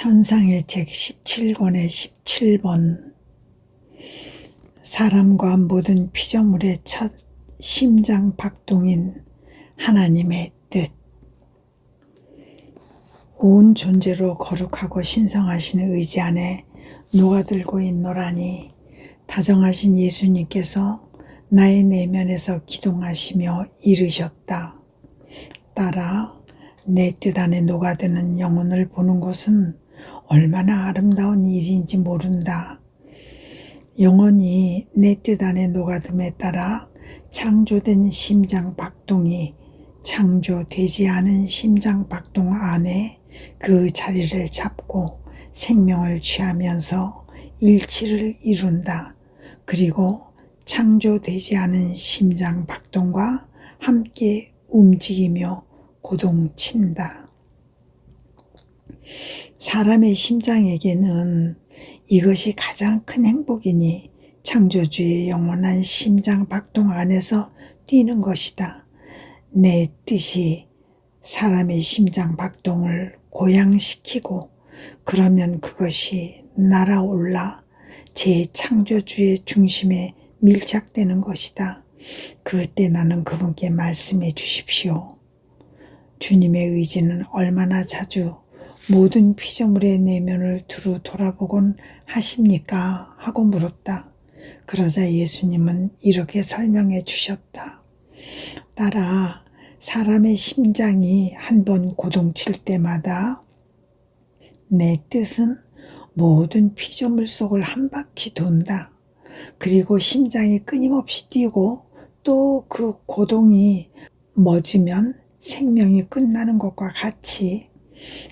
천상의 책 17권의 17번 사람과 모든 피조물의 첫 심장 박동인 하나님의 뜻. 온 존재로 거룩하고 신성하신 의지 안에 녹아들고 있노라니 다정하신 예수님께서 나의 내면에서 기동하시며 이르셨다. 딸아, 내 뜻 안에 녹아드는 영혼을 보는 것은 얼마나 아름다운 일인지 모른다. 영혼이 내 뜻 안에 녹아듦에 따라 창조된 심장 박동이 창조되지 않은 심장 박동 안에 그 자리를 잡고 생명을 취하면서 일치를 이룬다. 그리고 창조되지 않은 심장 박동과 함께 움직이며 고동친다. 사람의 심장에게는 이것이 가장 큰 행복이니 창조주의 영원한 심장 박동 안에서 뛰는 것이다. 내 뜻이 사람의 심장 박동을 고양시키고 그러면 그것이 날아올라 재창조주의 중심에 밀착되는 것이다. 그때 나는 그분께 말씀해 주십시오. 주님의 의지는 얼마나 자주 모든 피조물의 내면을 두루 돌아보곤 하십니까? 하고 물었다. 그러자 예수님은 이렇게 설명해 주셨다. 딸아, 사람의 심장이 한 번 고동칠 때마다 내 뜻은 모든 피조물 속을 한 바퀴 돈다. 그리고 심장이 끊임없이 뛰고 또 그 고동이 멎으면 생명이 끝나는 것과 같이,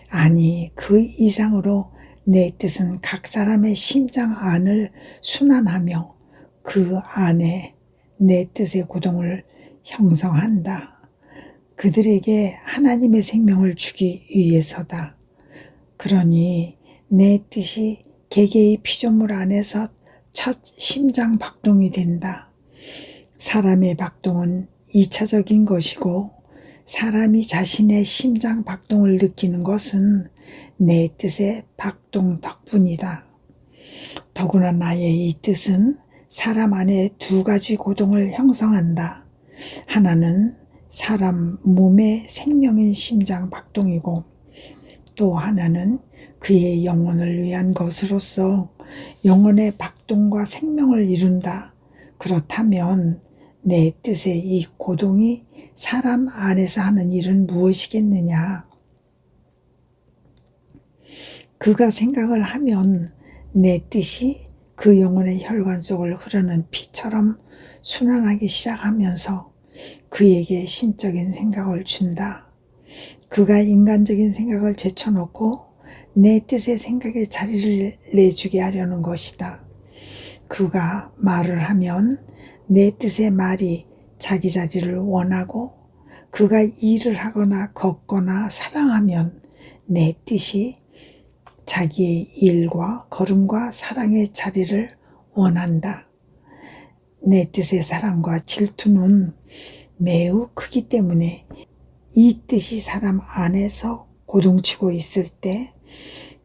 아니 그 이상으로 내 뜻은 각 사람의 심장 안을 순환하며 그 안에 내 뜻의 고동을 형성한다. 그들에게 하나님의 생명을 주기 위해서다. 그러니 내 뜻이 개개의 피조물 안에서 첫 심장 박동이 된다. 사람의 박동은 2차적인 것이고 사람이 자신의 심장 박동을 느끼는 것은 내 뜻의 박동 덕분이다. 더구나 나의 이 뜻은 사람 안에 두 가지 고동을 형성한다. 하나는 사람 몸의 생명인 심장 박동이고 또 하나는 그의 영혼을 위한 것으로서 영혼의 박동과 생명을 이룬다. 그렇다면 내 뜻의 이 고동이 사람 안에서 하는 일은 무엇이겠느냐? 그가 생각을 하면 내 뜻이 그 영혼의 혈관 속을 흐르는 피처럼 순환하기 시작하면서 그에게 신적인 생각을 준다. 그가 인간적인 생각을 제쳐놓고 내 뜻의 생각에 자리를 내주게 하려는 것이다. 그가 말을 하면 내 뜻의 말이 자기 자리를 원하고 그가 일을 하거나 걷거나 사랑하면 내 뜻이 자기의 일과 걸음과 사랑의 자리를 원한다. 내 뜻의 사랑과 질투는 매우 크기 때문에 이 뜻이 사람 안에서 고동치고 있을 때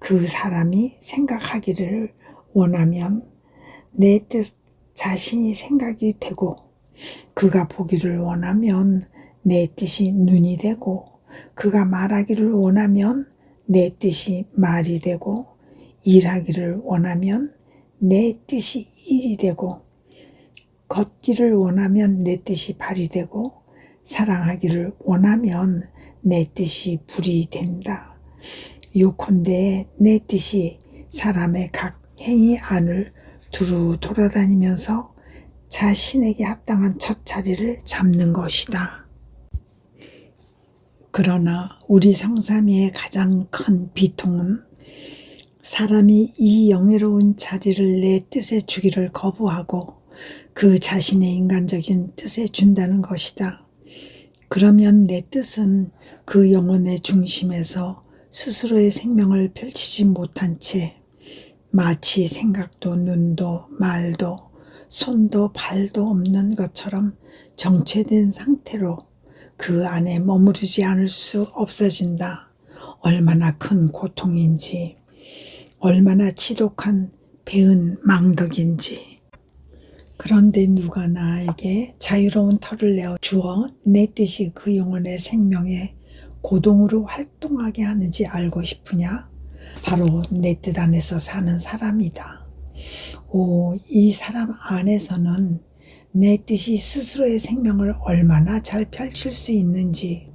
그 사람이 생각하기를 원하면 내 뜻 자신이 생각이 되고 그가 보기를 원하면 내 뜻이 눈이 되고 그가 말하기를 원하면 내 뜻이 말이 되고 일하기를 원하면 내 뜻이 일이 되고 걷기를 원하면 내 뜻이 발이 되고 사랑하기를 원하면 내 뜻이 불이 된다. 요컨대 내 뜻이 사람의 각 행위 안을 두루 돌아다니면서 자신에게 합당한 첫 자리를 잡는 것이다. 그러나 우리 성삼위의 가장 큰 비통은 사람이 이 영예로운 자리를 내 뜻에 주기를 거부하고 그 자신의 인간적인 뜻에 준다는 것이다. 그러면 내 뜻은 그 영혼의 중심에서 스스로의 생명을 펼치지 못한 채 마치 생각도 눈도 말도 손도 발도 없는 것처럼 정체된 상태로 그 안에 머무르지 않을 수 없어진다. 얼마나 큰 고통인지 얼마나 지독한 배은 망덕인지. 그런데 누가 나에게 자유로운 털을 내어 주어 내 뜻이 그 영혼의 생명에 고동으로 활동하게 하는지 알고 싶으냐? 바로 내 뜻 안에서 사는 사람이다. 이 사람 안에서는 내 뜻이 스스로의 생명을 얼마나 잘 펼칠 수 있는지,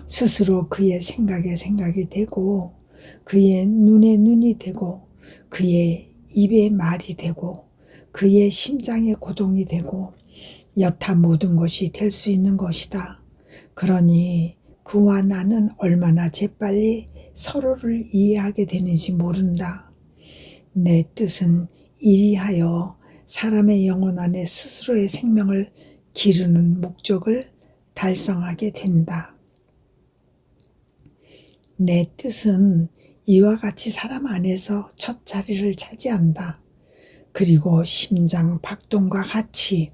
스스로 그의 생각에 생각이 되고, 그의 눈에 눈이 되고, 그의 입에 말이 되고, 그의 심장에 고동이 되고, 여타 모든 것이 될 수 있는 것이다. 그러니 그와 나는 얼마나 재빨리 서로를 이해하게 되는지 모른다. 내 뜻은 이리하여 사람의 영혼 안에 스스로의 생명을 기르는 목적을 달성하게 된다. 내 뜻은 이와 같이 사람 안에서 첫 자리를 차지한다. 그리고 심장 박동과 같이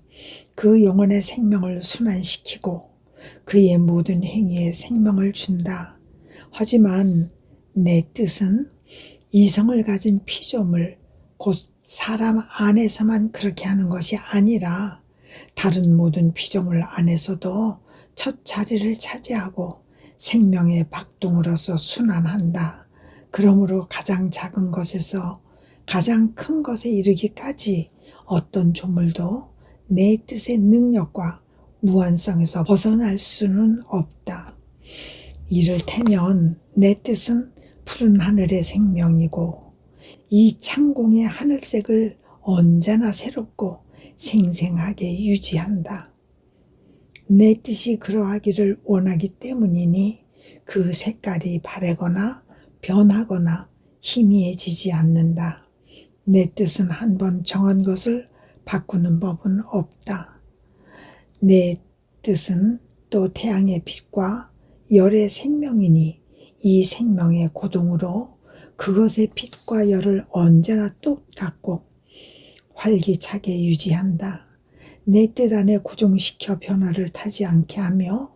그 영혼의 생명을 순환시키고 그의 모든 행위에 생명을 준다. 하지만 내 뜻은 이성을 가진 피조물, 곧 사람 안에서만 그렇게 하는 것이 아니라 다른 모든 피조물 안에서도 첫 자리를 차지하고 생명의 박동으로서 순환한다. 그러므로 가장 작은 것에서 가장 큰 것에 이르기까지 어떤 조물도 내 뜻의 능력과 무한성에서 벗어날 수는 없다. 이를테면 내 뜻은 푸른 하늘의 생명이고 이 창공의 하늘색을 언제나 새롭고 생생하게 유지한다. 내 뜻이 그러하기를 원하기 때문이니 그 색깔이 바래거나 변하거나 희미해지지 않는다. 내 뜻은 한번 정한 것을 바꾸는 법은 없다. 내 뜻은 또 태양의 빛과 열의 생명이니 이 생명의 고동으로 그것의 빛과 열을 언제나 똑같고 활기차게 유지한다. 내 뜻 안에 고정시켜 변화를 타지 않게 하며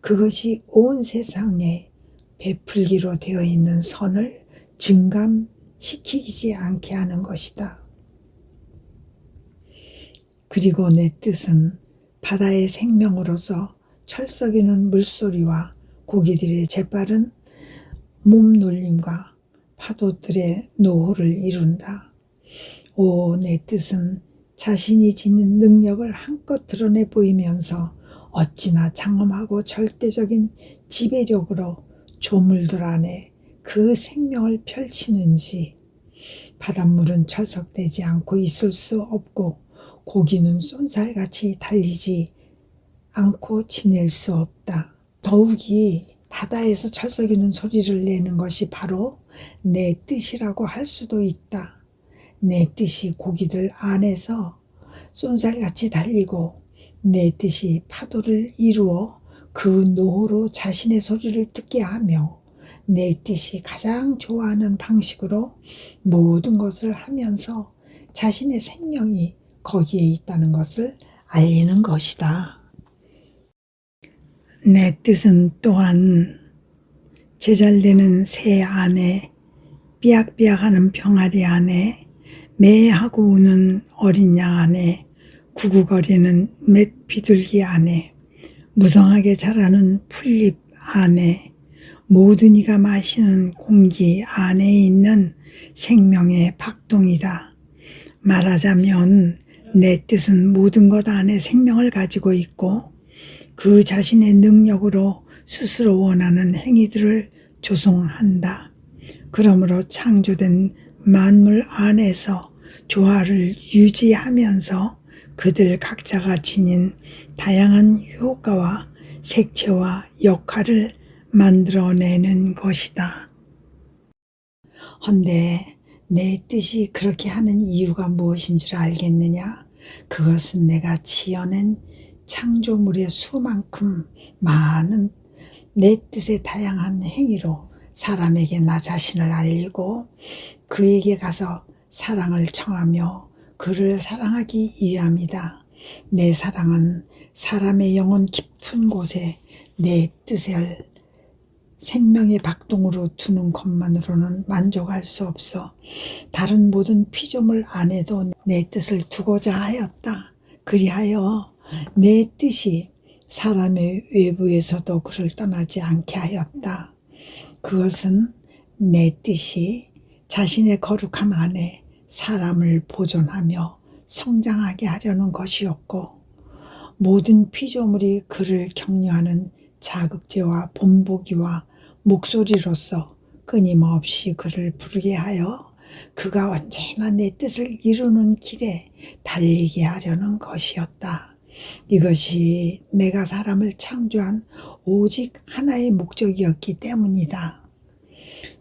그것이 온 세상에 베풀기로 되어 있는 선을 증감시키지 않게 하는 것이다. 그리고 내 뜻은 바다의 생명으로서 철썩이는 물소리와 고기들의 재빠른 몸놀림과 파도들의 노호를 이룬다. 내 뜻은 자신이 지닌 능력을 한껏 드러내 보이면서 어찌나 장엄하고 절대적인 지배력으로 조물들 안에 그 생명을 펼치는지. 바닷물은 철석되지 않고 있을 수 없고 고기는 쏜살같이 달리지 않고 지낼 수 없다. 더욱이 바다에서 철썩이는 소리를 내는 것이 바로 내 뜻이라고 할 수도 있다. 내 뜻이 고기들 안에서 쏜살같이 달리고 내 뜻이 파도를 이루어 그 노호로 자신의 소리를 듣게 하며 내 뜻이 가장 좋아하는 방식으로 모든 것을 하면서 자신의 생명이 거기에 있다는 것을 알리는 것이다. 내 뜻은 또한 제잘되는 새 안에 삐약삐약하는 병아리 안에 매하고 우는 어린 양 안에 구구거리는 맷 비둘기 안에 무성하게 자라는 풀잎 안에 모든 이가 마시는 공기 안에 있는 생명의 박동이다. 말하자면 내 뜻은 모든 것 안에 생명을 가지고 있고 그 자신의 능력으로 스스로 원하는 행위들을 조성한다. 그러므로 창조된 만물 안에서 조화를 유지하면서 그들 각자가 지닌 다양한 효과와 색채와 역할을 만들어내는 것이다. 헌데 내 뜻이 그렇게 하는 이유가 무엇인 줄 알겠느냐? 그것은 내가 지어낸 창조물의 수만큼 많은 내 뜻의 다양한 행위로 사람에게 나 자신을 알리고 그에게 가서 사랑을 청하며 그를 사랑하기 위함이다. 내 사랑은 사람의 영혼 깊은 곳에 내 뜻을 생명의 박동으로 두는 것만으로는 만족할 수 없어 다른 모든 피조물 안에도 내 뜻을 두고자 하였다. 그리하여 내 뜻이 사람의 외부에서도 그를 떠나지 않게 하였다. 그것은 내 뜻이 자신의 거룩함 안에 사람을 보존하며 성장하게 하려는 것이었고, 모든 피조물이 그를 격려하는 자극제와 본보기와 목소리로서 끊임없이 그를 부르게 하여 그가 언제나 내 뜻을 이루는 길에 달리게 하려는 것이었다. 이것이 내가 사람을 창조한 오직 하나의 목적이었기 때문이다.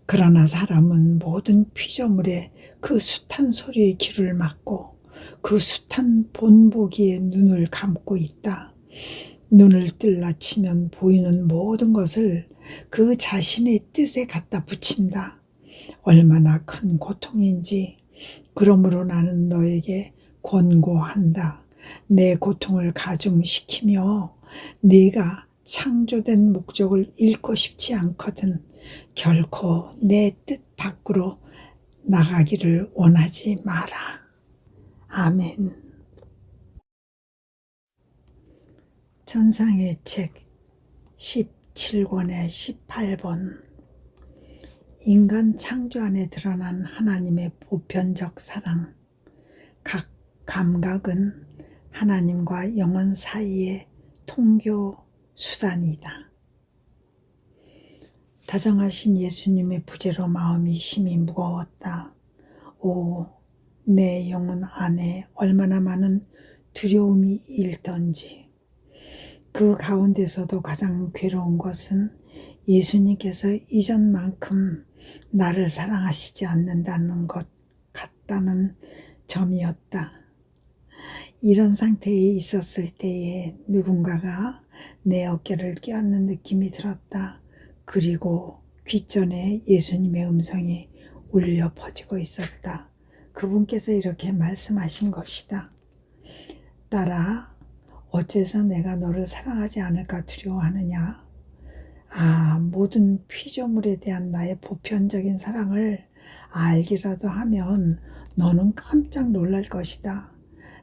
그러나 사람은 모든 피조물의 그 숱한 소리에 귀를 막고 그 숱한 본보기에 눈을 감고 있다. 눈을 뜰라치면 보이는 모든 것을 그 자신의 뜻에 갖다 붙인다. 얼마나 큰 고통인지. 그러므로 나는 너에게 권고한다. 내 고통을 가중시키며 네가 창조된 목적을 잃고 싶지 않거든 결코 내 뜻 밖으로 나가기를 원하지 마라. 아멘. 천상의 책 17권의 18번. 인간 창조 안에 드러난 하나님의 보편적 사랑. 각 감각은 하나님과 영혼 사이의 통교 수단이다. 다정하신 예수님의 부재로 마음이 심히 무거웠다. 오, 내 영혼 안에 얼마나 많은 두려움이 일던지. 그 가운데서도 가장 괴로운 것은 예수님께서 이전만큼 나를 사랑하시지 않는다는 것 같다는 점이었다. 이런 상태에 있었을 때에 누군가가 내 어깨를 껴안는 느낌이 들었다. 그리고 귓전에 예수님의 음성이 울려 퍼지고 있었다. 그분께서 이렇게 말씀하신 것이다. 딸아, 어째서 내가 너를 사랑하지 않을까 두려워하느냐? 모든 피조물에 대한 나의 보편적인 사랑을 알기라도 하면 너는 깜짝 놀랄 것이다.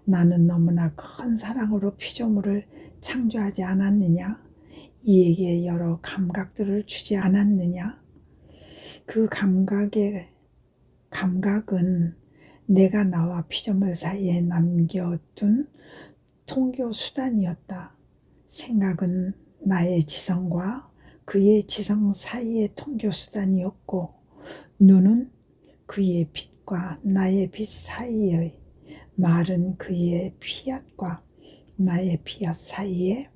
나는 너무나 큰 사랑으로 피조물을 창조하지 않았느냐? 이에게 여러 감각들을 주지 않았느냐? 그 감각은 내가 나와 피조물 사이에 남겨둔 통교 수단이었다. 생각은 나의 지성과 그의 지성 사이의 통교 수단이었고, 눈은 그의 빛과 나의 빛 사이의, 말은 그의 피앗과 나의 피앗 사이에,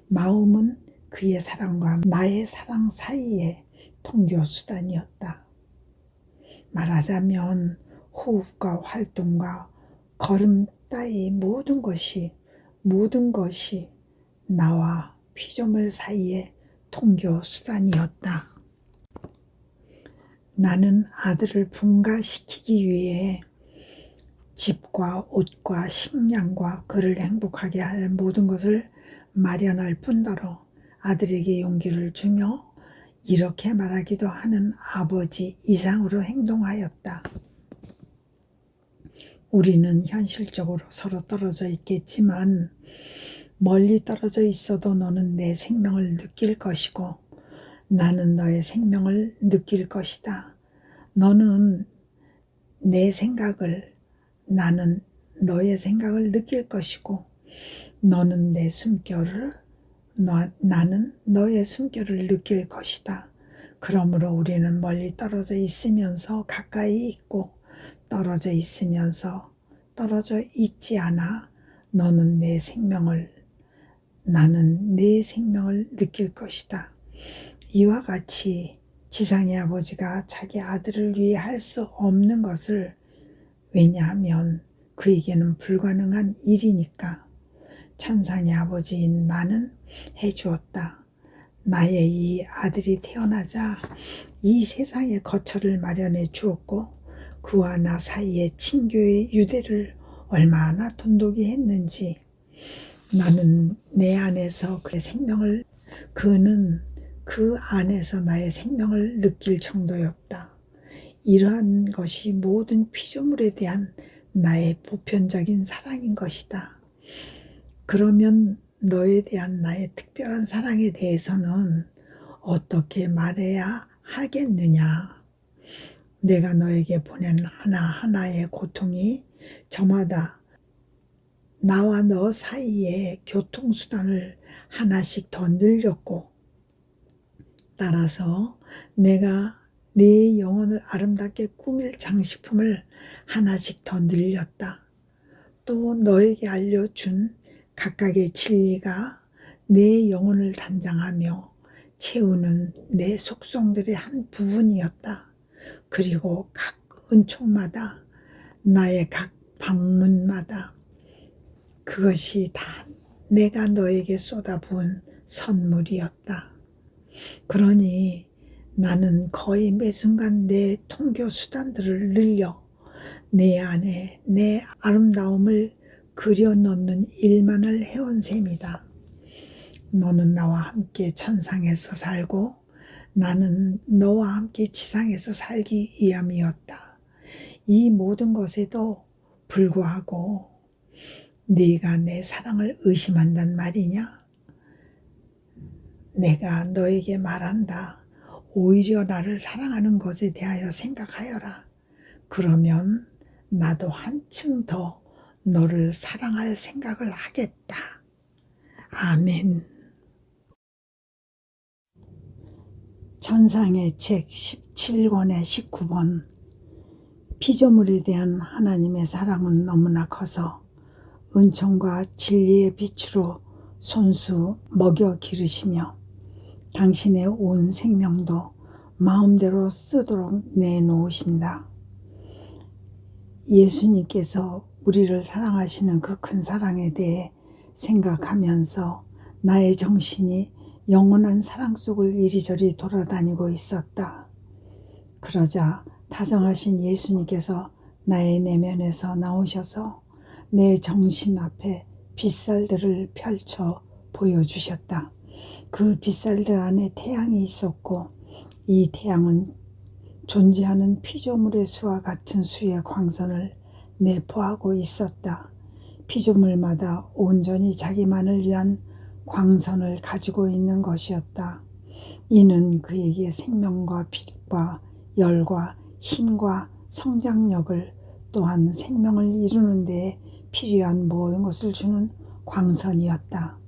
마음은 그의 사랑과 나의 사랑 사이의 통교 수단이었다. 말하자면 호흡과 활동과 걸음 따위 모든 것이 나와 피조물 사이의 통교 수단이었다. 나는 아들을 분가시키기 위해 집과 옷과 식량과 그를 행복하게 할 모든 것을 마련할 뿐더러 아들에게 용기를 주며 이렇게 말하기도 하는 아버지 이상으로 행동하였다. 우리는 현실적으로 서로 떨어져 있겠지만 멀리 떨어져 있어도 너는 내 생명을 느낄 것이고 나는 너의 생명을 느낄 것이다. 너는 내 생각을, 나는 너의 생각을 느낄 것이고 너는 내 숨결을, 나는 너의 숨결을 느낄 것이다. 그러므로 우리는 멀리 떨어져 있으면서 가까이 있고 떨어져 있으면서 떨어져 있지 않아 너는 내 생명을, 나는 내 생명을 느낄 것이다. 이와 같이 지상의 아버지가 자기 아들을 위해 할 수 없는 것을, 왜냐하면 그에게는 불가능한 일이니까 천상의 아버지인 나는 해주었다. 나의 이 아들이 태어나자 이 세상의 거처를 마련해 주었고 그와 나 사이의 친교의 유대를 얼마나 돈독히 했는지 나는 내 안에서 그의 생명을, 그는 그 안에서 나의 생명을 느낄 정도였다. 이러한 것이 모든 피조물에 대한 나의 보편적인 사랑인 것이다. 그러면 너에 대한 나의 특별한 사랑에 대해서는 어떻게 말해야 하겠느냐? 내가 너에게 보낸 하나하나의 고통이 저마다 나와 너 사이에 교통수단을 하나씩 더 늘렸고, 따라서 내가 네 영혼을 아름답게 꾸밀 장식품을 하나씩 더 늘렸다. 또 너에게 알려준 각각의 진리가 내 영혼을 단장하며 채우는 내 속성들의 한 부분이었다. 그리고 각 은총마다, 나의 각 방문마다 그것이 다 내가 너에게 쏟아부은 선물이었다. 그러니 나는 거의 매 순간 내 통교 수단들을 늘려 내 안에 내 아름다움을 그려넣는 일만을 해온 셈이다. 너는 나와 함께 천상에서 살고 나는 너와 함께 지상에서 살기 위함이었다. 이 모든 것에도 불구하고 네가 내 사랑을 의심한단 말이냐? 내가 너에게 말한다. 오히려 나를 사랑하는 것에 대하여 생각하여라. 그러면 나도 한층 더 너를 사랑할 생각을 하겠다. 아멘. 천상의 책 17권의 19번. 피조물에 대한 하나님의 사랑은 너무나 커서 은총과 진리의 빛으로 손수 먹여 기르시며 당신의 온 생명도 마음대로 쓰도록 내놓으신다. 예수님께서 우리를 사랑하시는 그 큰 사랑에 대해 생각하면서 나의 정신이 영원한 사랑 속을 이리저리 돌아다니고 있었다. 그러자 다정하신 예수님께서 나의 내면에서 나오셔서 내 정신 앞에 빛살들을 펼쳐 보여주셨다. 그 빛살들 안에 태양이 있었고 이 태양은 존재하는 피조물의 수와 같은 수의 광선을 내포하고 있었다. 피조물마다 온전히 자기만을 위한 광선을 가지고 있는 것이었다. 이는 그에게 생명과 빛과 열과 힘과 성장력을 또한 생명을 이루는 데 필요한 모든 것을 주는 광선이었다.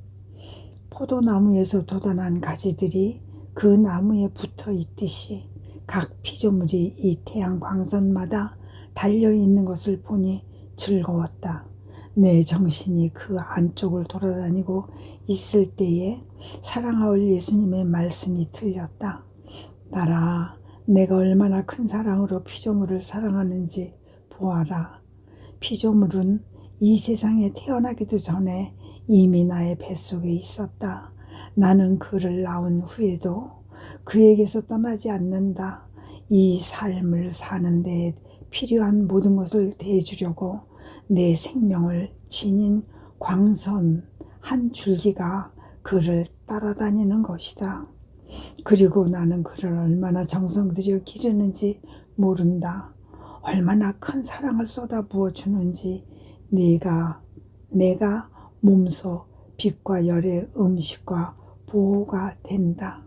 포도나무에서 돋아난 가지들이 그 나무에 붙어 있듯이 각 피조물이 이 태양 광선마다 달려있는 것을 보니 즐거웠다. 내 정신이 그 안쪽을 돌아다니고 있을 때에 사랑하올 예수님의 말씀이 들렸다. 딸아, 내가 얼마나 큰 사랑으로 피조물을 사랑하는지 보아라. 피조물은 이 세상에 태어나기도 전에 이미 나의 뱃속에 있었다. 나는 그를 낳은 후에도 그에게서 떠나지 않는다. 이 삶을 사는 데 필요한 모든 것을 대주려고 내 생명을 지닌 광선 한 줄기가 그를 따라다니는 것이다. 그리고 나는 그를 얼마나 정성 들여 기르는지 모른다. 얼마나 큰 사랑을 쏟아 부어주는지 내가 몸소 빛과 열의 음식과 보호가 된다.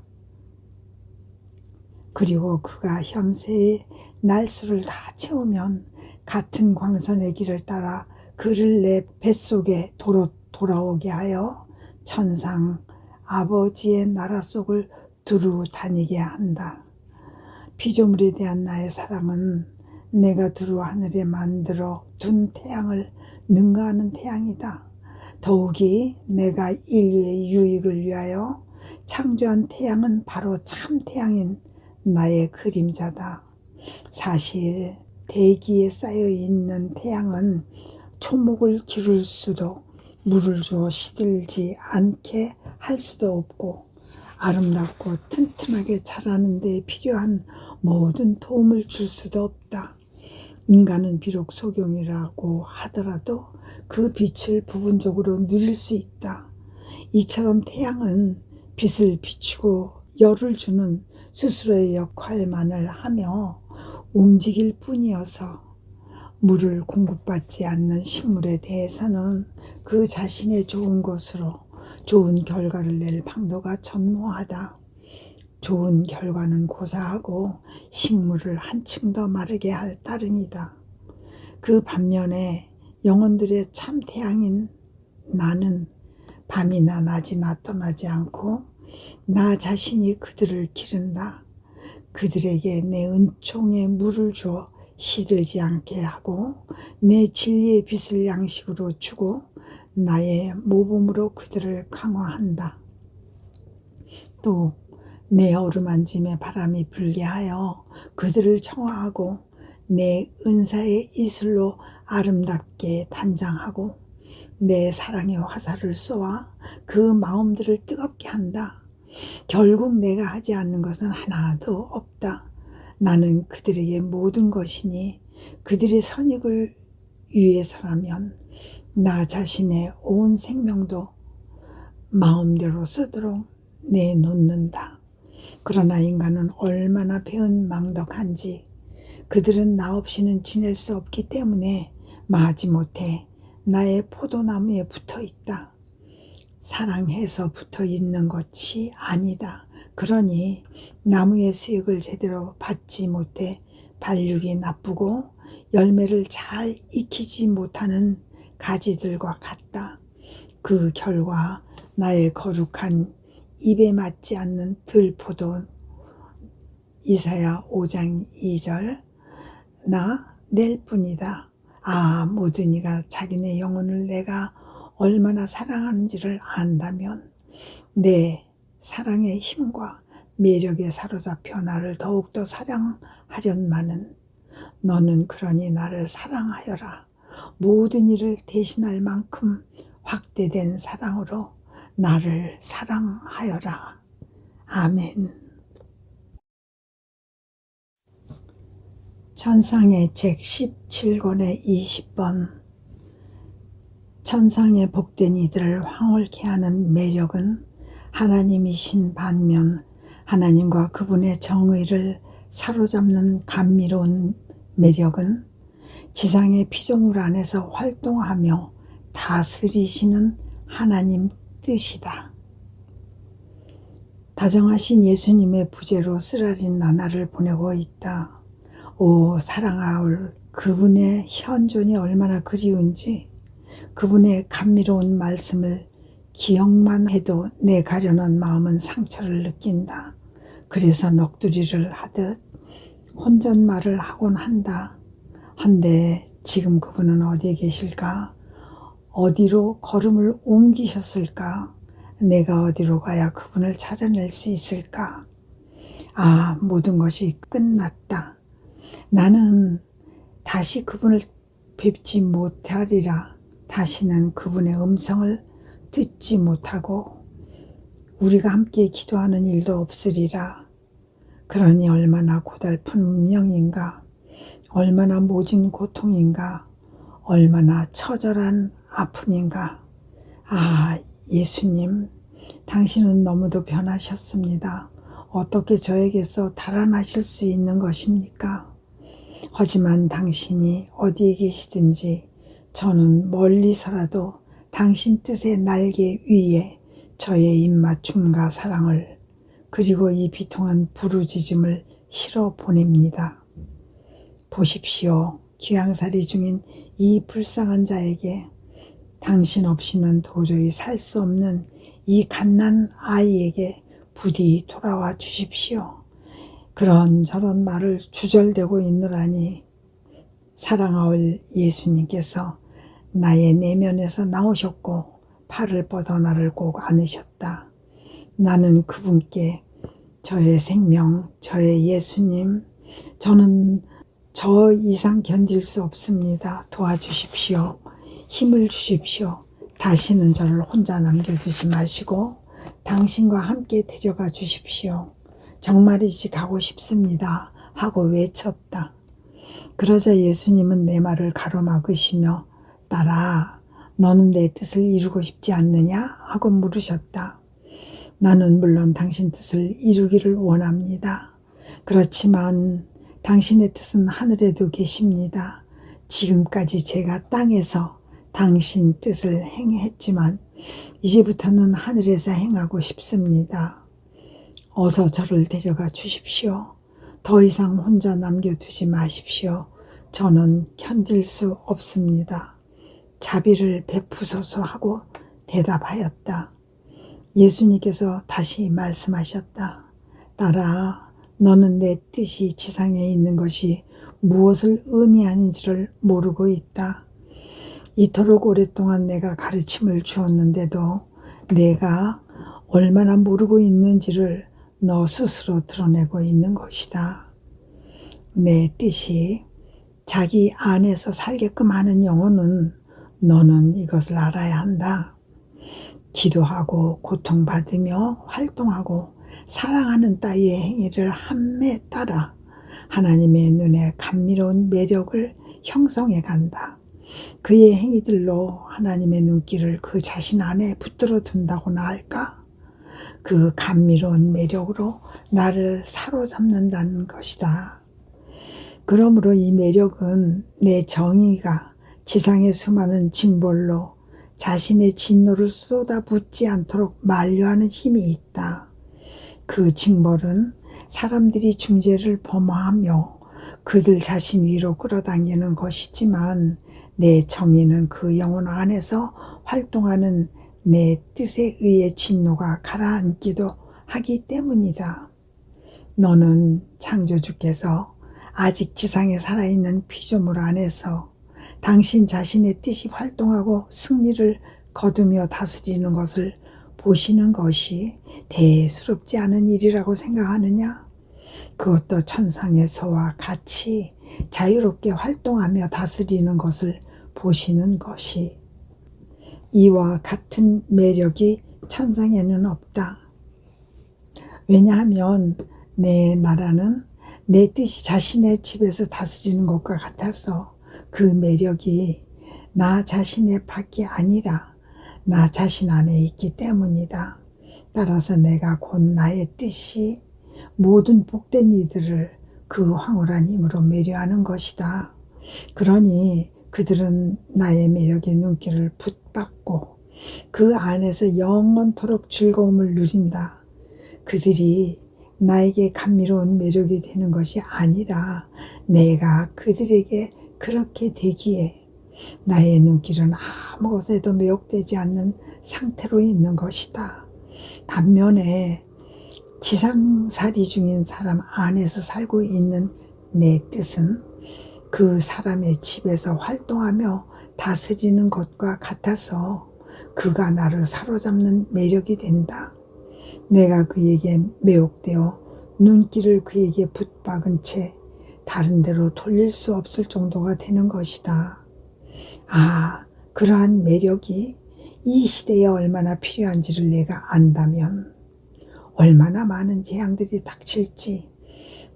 그리고 그가 현세의 날수를 다 채우면 같은 광선의 길을 따라 그를 내 뱃속에 돌아오게 하여 천상 아버지의 나라 속을 두루 다니게 한다. 피조물에 대한 나의 사랑은 내가 두루 하늘에 만들어 둔 태양을 능가하는 태양이다. 더욱이 내가 인류의 유익을 위하여 창조한 태양은 바로 참 태양인 나의 그림자다. 사실 대기에 쌓여있는 태양은 초목을 기를 수도 물을 주어 시들지 않게 할 수도 없고 아름답고 튼튼하게 자라는 데 필요한 모든 도움을 줄 수도 없다. 인간은 비록 소경이라고 하더라도 그 빛을 부분적으로 누릴 수 있다. 이처럼 태양은 빛을 비추고 열을 주는 스스로의 역할만을 하며 움직일 뿐이어서 물을 공급받지 않는 식물에 대해서는 그 자신의 좋은 것으로 좋은 결과를 낼 방도가 전무하다. 좋은 결과는 고사하고 식물을 한층 더 마르게 할 따름이다. 그 반면에 영혼들의 참 태양인 나는 밤이나 낮이나 떠나지 않고 나 자신이 그들을 기른다. 그들에게 내 은총에 물을 주어 시들지 않게 하고 내 진리의 빛을 양식으로 주고 나의 모범으로 그들을 강화한다. 또 내 어루만짐에 바람이 불게 하여 그들을 청화하고 내 은사의 이슬로 아름답게 단장하고 내 사랑의 화살을 쏘아 그 마음들을 뜨겁게 한다. 결국 내가 하지 않는 것은 하나도 없다. 나는 그들에게 모든 것이니 그들의 선익을 위해서라면 나 자신의 온 생명도 마음대로 쓰도록 내놓는다. 그러나 인간은 얼마나 배은망덕한지 그들은 나 없이는 지낼 수 없기 때문에 마지못해 나의 포도나무에 붙어 있다. 사랑해서 붙어 있는 것이 아니다. 그러니 나무의 수익을 제대로 받지 못해 발육이 나쁘고 열매를 잘 익히지 못하는 가지들과 같다. 그 결과 나의 거룩한 입에 맞지 않는 들포도 이사야 5장 2절 나 낼 뿐이다. 모든 이가 자기네 영혼을 내가 얼마나 사랑하는지를 안다면 내 사랑의 힘과 매력에 사로잡혀 나를 더욱더 사랑하련마는 너는 그러니 나를 사랑하여라. 모든 일을 대신할 만큼 확대된 사랑으로 나를 사랑하여라. 아멘. 천상의 책 17권의 20번 천상의 복된 이들을 황홀케 하는 매력은 하나님이신 반면 하나님과 그분의 정의를 사로잡는 감미로운 매력은 지상의 피조물 안에서 활동하며 다스리시는 하나님 뜻이다. 다정하신 예수님의 부재로 쓰라린 나날을 보내고 있다. 오 사랑하올 그분의 현존이 얼마나 그리운지 그분의 감미로운 말씀을 기억만 해도 내 가련한 마음은 상처를 느낀다. 그래서 넋두리를 하듯 혼잣말을 하곤 한다. 한데 지금 그분은 어디에 계실까? 어디로 걸음을 옮기셨을까? 내가 어디로 가야 그분을 찾아낼 수 있을까? 모든 것이 끝났다. 나는 다시 그분을 뵙지 못하리라. 다시는 그분의 음성을 듣지 못하고 우리가 함께 기도하는 일도 없으리라. 그러니 얼마나 고달픈 운명인가? 얼마나 모진 고통인가? 얼마나 처절한 아픔인가? 예수님, 당신은 너무도 변하셨습니다. 어떻게 저에게서 달아나실 수 있는 것입니까? 하지만 당신이 어디에 계시든지 저는 멀리서라도 당신 뜻의 날개 위에 저의 입맞춤과 사랑을 그리고 이 비통한 부르짖음을 실어 보냅니다. 보십시오. 귀양살이 중인 이 불쌍한 자에게 당신 없이는 도저히 살 수 없는 이 갓난 아이에게 부디 돌아와 주십시오. 그런저런 말을 주절대고 있느라니 사랑하올 예수님께서 나의 내면에서 나오셨고 팔을 뻗어 나를 꼭 안으셨다. 나는 그분께 저의 생명, 저의 예수님, 저는 저 이상 견딜 수 없습니다. 도와주십시오. 힘을 주십시오. 다시는 저를 혼자 남겨두지 마시고 당신과 함께 데려가 주십시오. 정말이지 가고 싶습니다. 하고 외쳤다. 그러자 예수님은 내 말을 가로막으시며 딸아, 너는 내 뜻을 이루고 싶지 않느냐? 하고 물으셨다. 나는 물론 당신 뜻을 이루기를 원합니다. 그렇지만 당신의 뜻은 하늘에도 계십니다. 지금까지 제가 땅에서 당신 뜻을 행했지만 이제부터는 하늘에서 행하고 싶습니다. 어서 저를 데려가 주십시오. 더 이상 혼자 남겨두지 마십시오. 저는 견딜 수 없습니다. 자비를 베푸소서 하고 대답하였다. 예수님께서 다시 말씀하셨다. 딸아, 너는 내 뜻이 지상에 있는 것이 무엇을 의미하는지를 모르고 있다. 이토록 오랫동안 내가 가르침을 주었는데도 내가 얼마나 모르고 있는지를 너 스스로 드러내고 있는 것이다. 내 뜻이 자기 안에서 살게끔 하는 영혼은 너는 이것을 알아야 한다. 기도하고 고통받으며 활동하고 사랑하는 따위의 행위를 함에 따라 하나님의 눈에 감미로운 매력을 형성해 간다. 그의 행위들로 하나님의 눈길을 그 자신 안에 붙들어 둔다고나 할까? 그 감미로운 매력으로 나를 사로잡는다는 것이다. 그러므로 이 매력은 내 정의가 지상의 수많은 징벌로 자신의 진노를 쏟아붓지 않도록 만류하는 힘이 있다. 그 징벌은 사람들이 중죄를 범하며 그들 자신 위로 끌어당기는 것이지만 내 정의는 그 영혼 안에서 활동하는 내 뜻에 의해 진노가 가라앉기도 하기 때문이다. 너는 창조주께서 아직 지상에 살아있는 피조물 안에서 당신 자신의 뜻이 활동하고 승리를 거두며 다스리는 것을 보시는 것이 대수롭지 않은 일이라고 생각하느냐? 그것도 천상에서와 같이 자유롭게 활동하며 다스리는 것을 보시는 것이. 이와 같은 매력이 천상에는 없다. 왜냐하면 내 나라는 내 뜻이 자신의 집에서 다스리는 것과 같아서 그 매력이 나 자신의 밖이 아니라 나 자신 안에 있기 때문이다. 따라서 내가 곧 나의 뜻이 모든 복된 이들을 그 황홀한 힘으로 매료하는 것이다. 그러니 그들은 나의 매력의 눈길을 붙받고 그 안에서 영원토록 즐거움을 누린다. 그들이 나에게 감미로운 매력이 되는 것이 아니라 내가 그들에게 그렇게 되기에 나의 눈길은 아무 것에도 매혹되지 않는 상태로 있는 것이다. 반면에 지상살이 중인 사람 안에서 살고 있는 내 뜻은 그 사람의 집에서 활동하며 다스리는 것과 같아서 그가 나를 사로잡는 매력이 된다. 내가 그에게 매혹되어 눈길을 그에게 붙박은 채 다른 데로 돌릴 수 없을 정도가 되는 것이다. 아, 그러한 매력이 이 시대에 얼마나 필요한지를 내가 안다면 얼마나 많은 재앙들이 닥칠지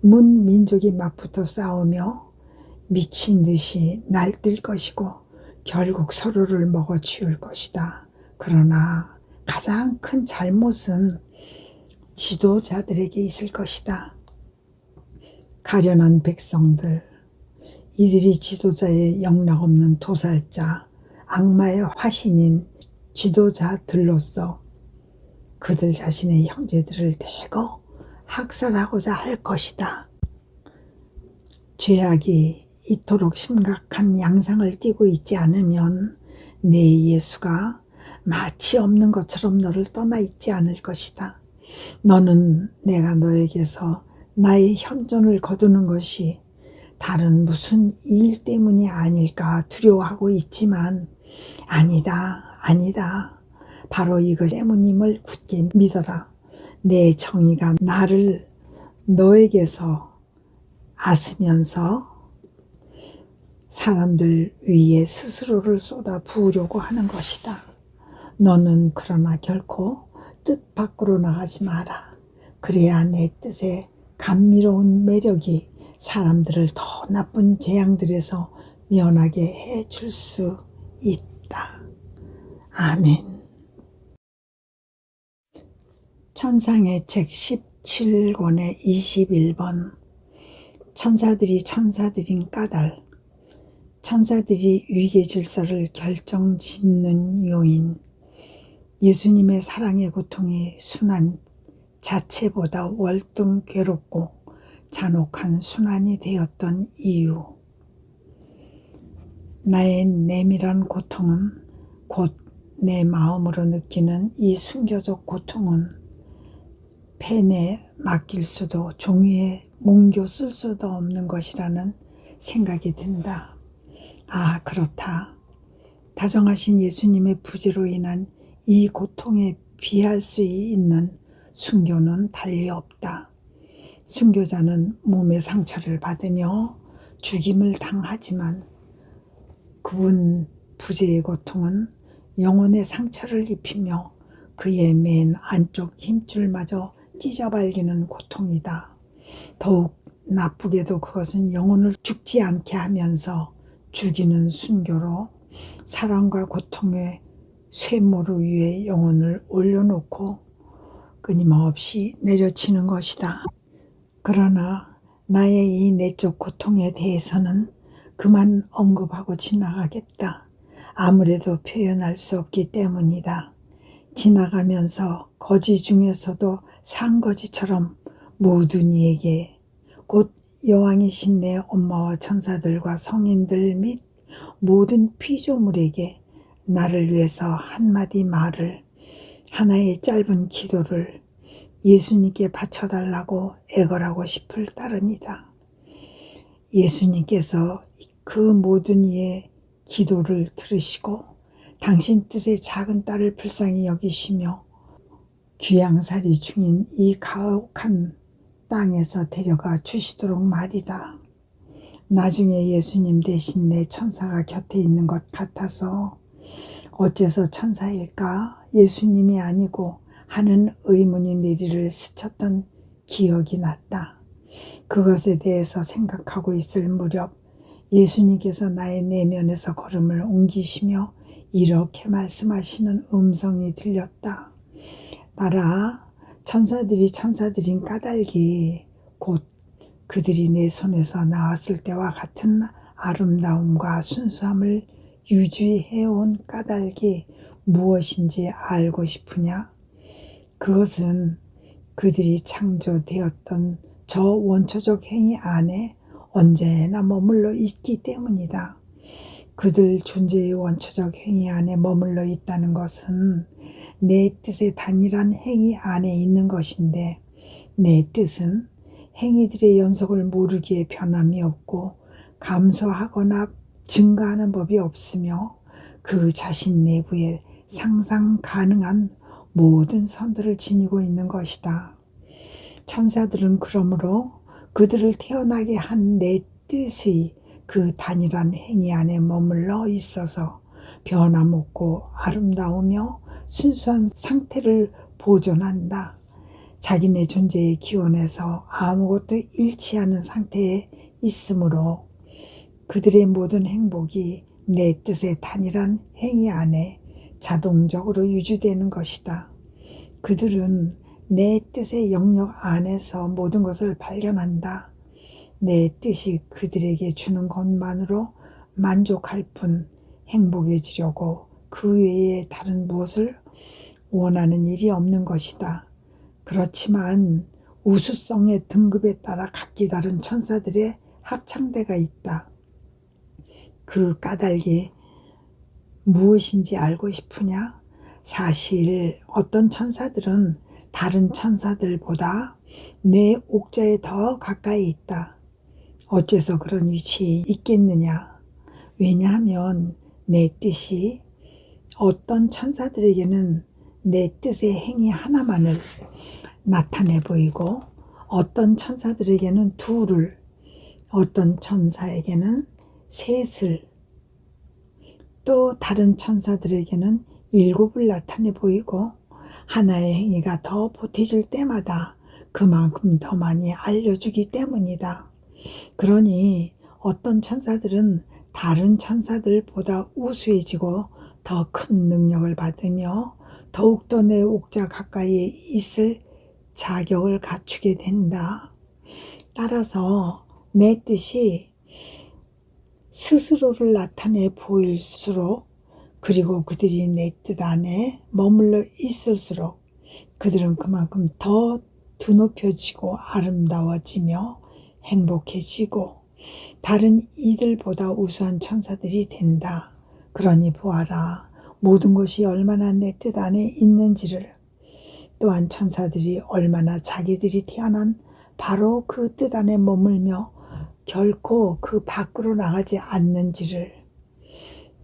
문 민족이 맞붙어 싸우며 미친 듯이 날뛸 것이고 결국 서로를 먹어치울 것이다. 그러나 가장 큰 잘못은 지도자들에게 있을 것이다. 가련한 백성들, 이들이 지도자의 영락없는 도살자, 악마의 화신인 지도자들로서 그들 자신의 형제들을 대거 학살하고자 할 것이다. 죄악이 이토록 심각한 양상을 띠고 있지 않으면 내 예수가 마치 없는 것처럼 너를 떠나 있지 않을 것이다. 너는 내가 너에게서 나의 현존을 거두는 것이 다른 무슨 일 때문이 아닐까 두려워하고 있지만 아니다. 바로 이것 때문임을 굳게 믿어라. 내 정의가 나를 너에게서 앗으면서 사람들 위에 스스로를 쏟아 부으려고 하는 것이다. 너는 그러나 결코 뜻 밖으로 나가지 마라. 그래야 내 뜻에 감미로운 매력이 사람들을 더 나쁜 재앙들에서 면하게 해줄 수 있다. 아멘. 천상의 책 17권의 21번. 천사들이 천사들인 까닭. 천사들이 위계 질서를 결정짓는 요인. 예수님의 사랑의 고통이 순환 자체보다 월등 괴롭고 잔혹한 순환이 되었던 이유. 나의 내밀한 고통은 곧 내 마음으로 느끼는 이 순교적 고통은 펜에 맡길 수도 종이에 뭉겨 쓸 수도 없는 것이라는 생각이 든다. 아, 그렇다. 다정하신 예수님의 부재로 인한 이 고통에 비할 수 있는 순교는 달리 없다. 순교자는 몸의 상처를 받으며 죽임을 당하지만 그분 부재의 고통은 영혼의 상처를 입히며 그의 맨 안쪽 힘줄마저 찢어발기는 고통이다. 더욱 나쁘게도 그것은 영혼을 죽지 않게 하면서 죽이는 순교로 사랑과 고통의 쇠모루 위에 영혼을 올려놓고 끊임없이 내려치는 것이다. 그러나 나의 이 내적 고통에 대해서는 그만 언급하고 지나가겠다. 아무래도 표현할 수 없기 때문이다. 지나가면서 거지 중에서도 산거지처럼 모든 이에게 곧 여왕이신 내 엄마와 천사들과 성인들 및 모든 피조물에게 나를 위해서 한마디 말을, 하나의 짧은 기도를 예수님께 바쳐달라고 애걸하고 싶을 따름이다. 예수님께서 그 모든 이의 기도를 들으시고 당신 뜻의 작은 딸을 불쌍히 여기시며 귀양살이 중인 이 가혹한 땅에서 데려가 주시도록 말이다. 나중에 예수님 대신 내 천사가 곁에 있는 것 같아서 어째서 천사일까? 예수님이 아니고 하는 의문이 내리를 스쳤던 기억이 났다. 그것에 대해서 생각하고 있을 무렵 예수님께서 나의 내면에서 걸음을 옮기시며 이렇게 말씀하시는 음성이 들렸다. 나라, 천사들이 천사들인 까닭이 곧 그들이 내 손에서 나왔을 때와 같은 아름다움과 순수함을 유지해온 까닭이 무엇인지 알고 싶으냐? 그것은 그들이 창조되었던 저 원초적 행위 안에 언제나 머물러 있기 때문이다. 그들 존재의 원초적 행위 안에 머물러 있다는 것은 내 뜻의 단일한 행위 안에 있는 것인데 내 뜻은 행위들의 연속을 모르기에 변함이 없고 감소하거나 증가하는 법이 없으며 그 자신 내부에 상상 가능한 모든 선들을 지니고 있는 것이다. 천사들은 그러므로 그들을 태어나게 한 내 뜻의 그 단일한 행위 안에 머물러 있어서 변함없고 아름다우며 순수한 상태를 보존한다. 자기네 존재의 기원에서 아무것도 잃지 않은 상태에 있으므로 그들의 모든 행복이 내 뜻의 단일한 행위 안에 자동적으로 유지되는 것이다. 그들은 내 뜻의 영역 안에서 모든 것을 발견한다. 내 뜻이 그들에게 주는 것만으로 만족할 뿐 행복해지려고 그 외에 다른 무엇을 원하는 일이 없는 것이다. 그렇지만 우수성의 등급에 따라 각기 다른 천사들의 합창대가 있다. 그 까닭이 무엇인지 알고 싶으냐? 사실 어떤 천사들은 다른 천사들보다 내 옥자에 더 가까이 있다. 어째서 그런 위치에 있겠느냐? 왜냐하면 내 뜻이 어떤 천사들에게는 내 뜻의 행위 하나만을 나타내 보이고 어떤 천사들에게는 둘을, 어떤 천사에게는 셋을, 또 다른 천사들에게는 7을 나타내 보이고 하나의 행위가 더 보태질 때마다 그만큼 더 많이 알려주기 때문이다. 그러니 어떤 천사들은 다른 천사들보다 우수해지고 더 큰 능력을 받으며 더욱더 내 옥자 가까이에 있을 자격을 갖추게 된다. 따라서 내 뜻이 스스로를 나타내 보일수록, 그리고 그들이 내 뜻 안에 머물러 있을수록 그들은 그만큼 더 드높여지고 아름다워지며 행복해지고 다른 이들보다 우수한 천사들이 된다. 그러니 보아라. 모든 것이 얼마나 내 뜻 안에 있는지를, 또한 천사들이 얼마나 자기들이 태어난 바로 그 뜻 안에 머물며 결코 그 밖으로 나가지 않는지를.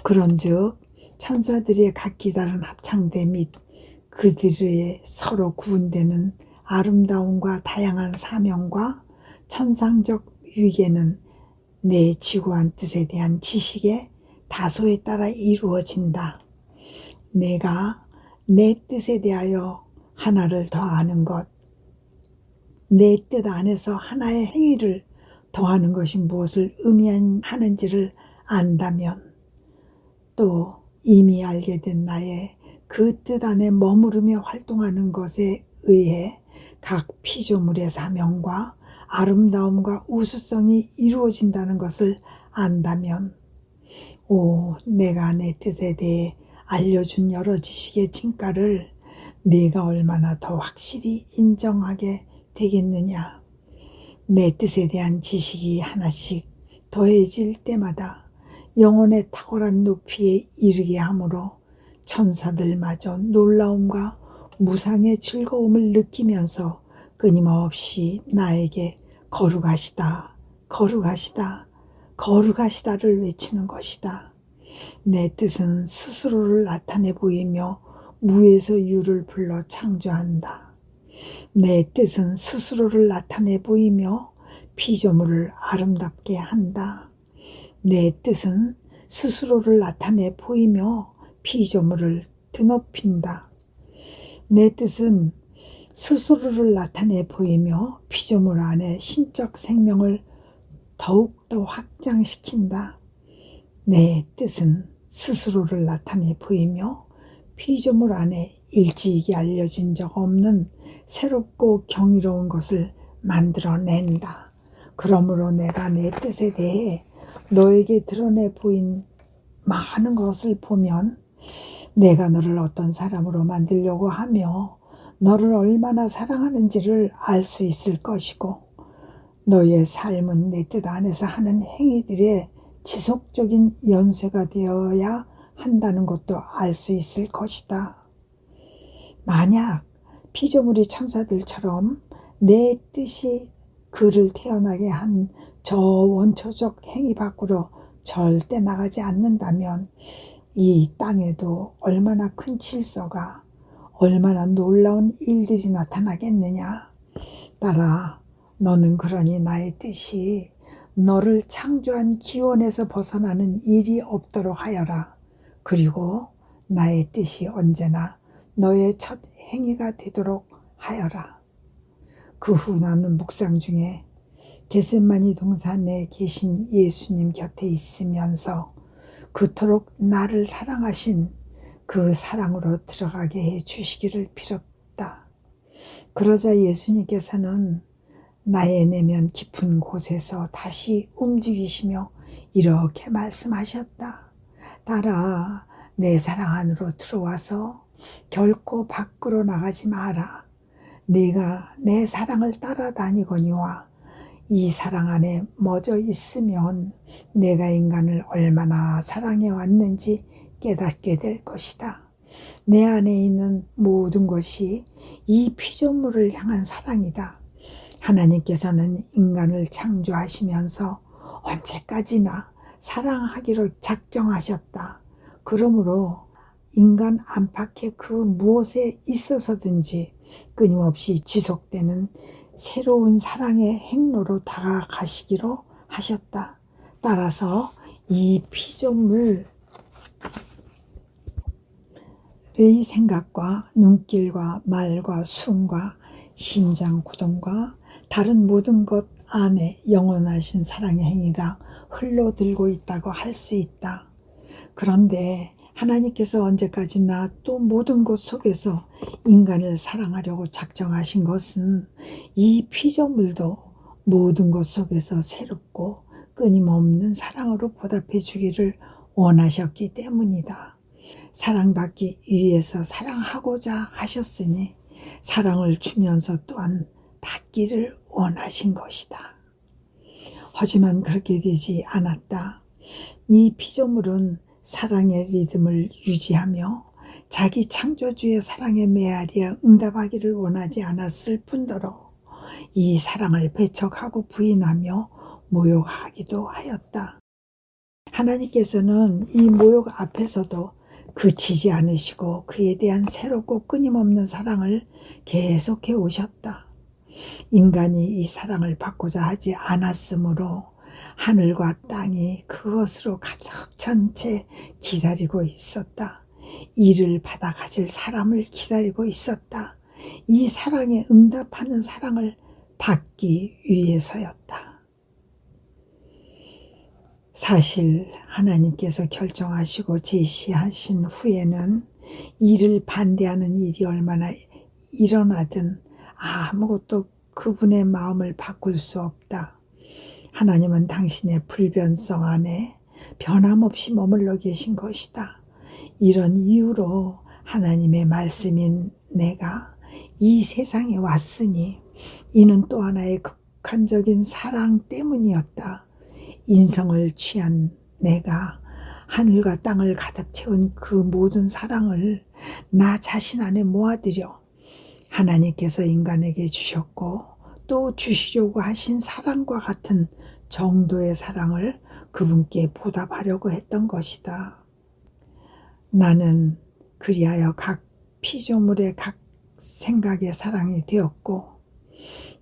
그런즉 천사들의 각기 다른 합창대 및 그들의 서로 구분되는 아름다움과 다양한 사명과 천상적 위계는 내 지고한 뜻에 대한 지식의 다소에 따라 이루어진다. 내가 내 뜻에 대하여 하나를 더 아는 것, 내 뜻 안에서 하나의 행위를 더하는 것이 무엇을 의미하는지를 안다면, 또 이미 알게 된 나의 그 뜻 안에 머무르며 활동하는 것에 의해 각 피조물의 사명과 아름다움과 우수성이 이루어진다는 것을 안다면, 내가 내 뜻에 대해 알려준 여러 지식의 진가를 내가 얼마나 더 확실히 인정하게 되겠느냐. 내 뜻에 대한 지식이 하나씩 더해질 때마다 영혼의 탁월한 높이에 이르게 하므로 천사들마저 놀라움과 무상의 즐거움을 느끼면서 끊임없이 나에게 거룩하시다, 거룩하시다, 거룩하시다를 외치는 것이다. 내 뜻은 스스로를 나타내 보이며 무에서 유를 불러 창조한다. 내 뜻은 스스로를 나타내 보이며 피조물을 아름답게 한다. 내 뜻은 스스로를 나타내 보이며 피조물을 드높인다. 내 뜻은 스스로를 나타내 보이며 피조물 안에 신적 생명을 더욱더 확장시킨다. 내 뜻은 스스로를 나타내 보이며 피조물 안에 일찍이 알려진 적 없는 새롭고 경이로운 것을 만들어낸다. 그러므로 내가 내 뜻에 대해 너에게 드러내 보인 많은 것을 보면 내가 너를 어떤 사람으로 만들려고 하며 너를 얼마나 사랑하는지를 알 수 있을 것이고, 너의 삶은 내 뜻 안에서 하는 행위들의 지속적인 연쇄가 되어야 한다는 것도 알 수 있을 것이다. 만약 피조물이 천사들처럼 내 뜻이 그를 태어나게 한 저 원초적 행위 밖으로 절대 나가지 않는다면 이 땅에도 얼마나 큰 질서가, 얼마나 놀라운 일들이 나타나겠느냐. 따라 너는 그러니 나의 뜻이 너를 창조한 기원에서 벗어나는 일이 없도록 하여라. 그리고 나의 뜻이 언제나 너의 첫 행위가 되도록 하여라. 그 후 나는 묵상 중에 겟세마니 동산에 계신 예수님 곁에 있으면서 그토록 나를 사랑하신 그 사랑으로 들어가게 해 주시기를 빌었다. 그러자 예수님께서는 나의 내면 깊은 곳에서 다시 움직이시며 이렇게 말씀하셨다. 따라 내 사랑 안으로 들어와서 결코 밖으로 나가지 마라. 네가 내 사랑을 따라다니거니와 이 사랑 안에 멎어 있으면 내가 인간을 얼마나 사랑해 왔는지 깨닫게 될 것이다. 내 안에 있는 모든 것이 이 피조물을 향한 사랑이다. 하나님께서는 인간을 창조하시면서 언제까지나 사랑하기로 작정하셨다. 그러므로 인간 안팎의 그 무엇에 있어서든지 끊임없이 지속되는 새로운 사랑의 행로로 다가가시기로 하셨다. 따라서 이 피조물의 생각과 눈길과 말과 숨과 심장 구동과 다른 모든 것 안에 영원하신 사랑의 행위가 흘러들고 있다고 할 수 있다. 그런데 하나님께서 언제까지나 또 모든 것 속에서 인간을 사랑하려고 작정하신 것은 이 피조물도 모든 것 속에서 새롭고 끊임없는 사랑으로 보답해 주기를 원하셨기 때문이다. 사랑받기 위해서 사랑하고자 하셨으니 사랑을 주면서 또한 받기를 원하신 것이다. 하지만 그렇게 되지 않았다. 이 피조물은 사랑의 리듬을 유지하며 자기 창조주의 사랑에 메아리어 응답하기를 원하지 않았을 뿐더러 이 사랑을 배척하고 부인하며 모욕하기도 하였다. 하나님께서는 이 모욕 앞에서도 그치지 않으시고 그에 대한 새롭고 끊임없는 사랑을 계속해 오셨다. 인간이 이 사랑을 받고자 하지 않았으므로 하늘과 땅이 그것으로 가득 찬 채 기다리고 있었다. 이를 받아 가질 사람을 기다리고 있었다. 이 사랑에 응답하는 사랑을 받기 위해서였다. 사실 하나님께서 결정하시고 제시하신 후에는 이를 반대하는 일이 얼마나 일어나든 아무것도 그분의 마음을 바꿀 수 없다. 하나님은 당신의 불변성 안에 변함없이 머물러 계신 것이다. 이런 이유로 하나님의 말씀인 내가 이 세상에 왔으니 이는 또 하나의 극한적인 사랑 때문이었다. 인성을 취한 내가 하늘과 땅을 가득 채운 그 모든 사랑을 나 자신 안에 모아들여 하나님께서 인간에게 주셨고 또 주시려고 하신 사랑과 같은 정도의 사랑을 그분께 보답하려고 했던 것이다. 나는 그리하여 각 피조물의 각 생각의 사랑이 되었고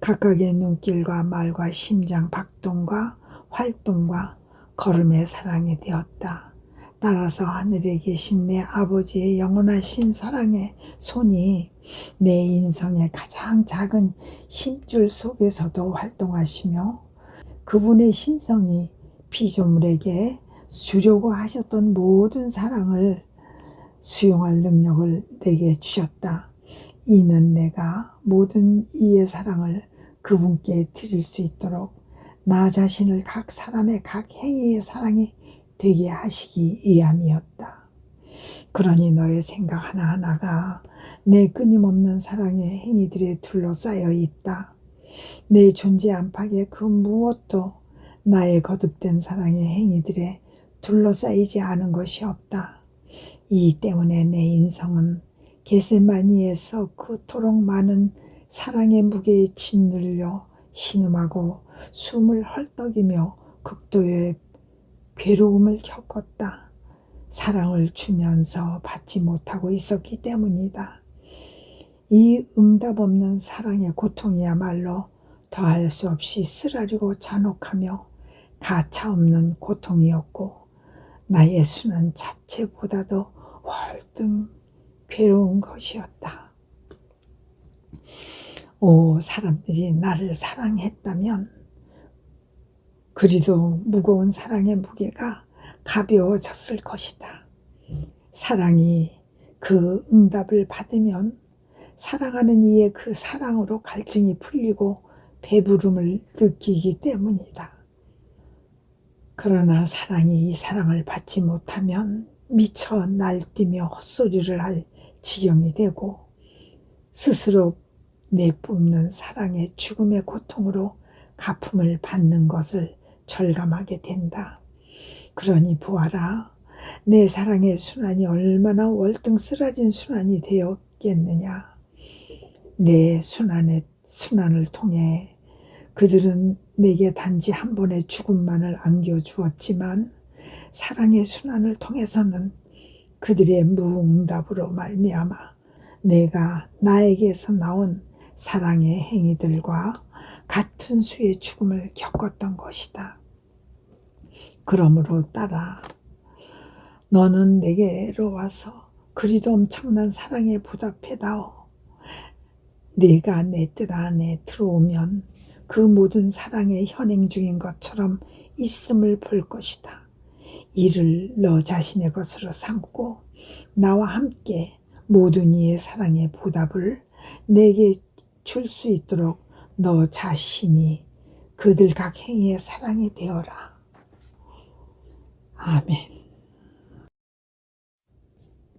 각각의 눈길과 말과 심장 박동과 활동과 걸음의 사랑이 되었다. 따라서 하늘에 계신 내 아버지의 영원하신 사랑의 손이 내 인성의 가장 작은 심줄 속에서도 활동하시며 그분의 신성이 피조물에게 주려고 하셨던 모든 사랑을 수용할 능력을 내게 주셨다. 이는 내가 모든 이의 사랑을 그분께 드릴 수 있도록 나 자신을 각 사람의 각 행위의 사랑이 되게 하시기 위함이었다. 그러니 너의 생각 하나하나가 내 끊임없는 사랑의 행위들에 둘러싸여 있다. 내 존재 안팎의 그 무엇도 나의 거듭된 사랑의 행위들에 둘러싸이지 않은 것이 없다. 이 때문에 내 인성은 겟세마니에서 그토록 많은 사랑의 무게에 짓눌려 신음하고 숨을 헐떡이며 극도의 괴로움을 겪었다. 사랑을 주면서 받지 못하고 있었기 때문이다. 이 응답 없는 사랑의 고통이야말로 더할 수 없이 쓰라리고 잔혹하며 가차없는 고통이었고 나의 수는 자체보다도 월등 괴로운 것이었다. 오, 사람들이 나를 사랑했다면 그리도 무거운 사랑의 무게가 가벼워졌을 것이다. 사랑이 그 응답을 받으면 사랑하는 이의 그 사랑으로 갈증이 풀리고 배부름을 느끼기 때문이다. 그러나 사랑이 이 사랑을 받지 못하면 미쳐 날뛰며 헛소리를 할 지경이 되고 스스로 내뿜는 사랑의 죽음의 고통으로 가품을 받는 것을 절감하게 된다. 그러니 보아라, 내 사랑의 순환이 얼마나 월등 쓰라린 순환이 되었겠느냐. 내 순환을 통해 그들은 내게 단지 한 번의 죽음만을 안겨주었지만 사랑의 순환을 통해서는 그들의 무응답으로 말미암아 내가 나에게서 나온 사랑의 행위들과 같은 수의 죽음을 겪었던 것이다. 그러므로 따라 너는 내게로 와서 그리도 엄청난 사랑에 보답해다오. 네가 내 뜻 안에 들어오면 그 모든 사랑의 현행 중인 것처럼 있음을 볼 것이다. 이를 너 자신의 것으로 삼고 나와 함께 모든 이의 사랑의 보답을 내게 줄 수 있도록 너 자신이 그들 각 행위의 사랑이 되어라. 아멘.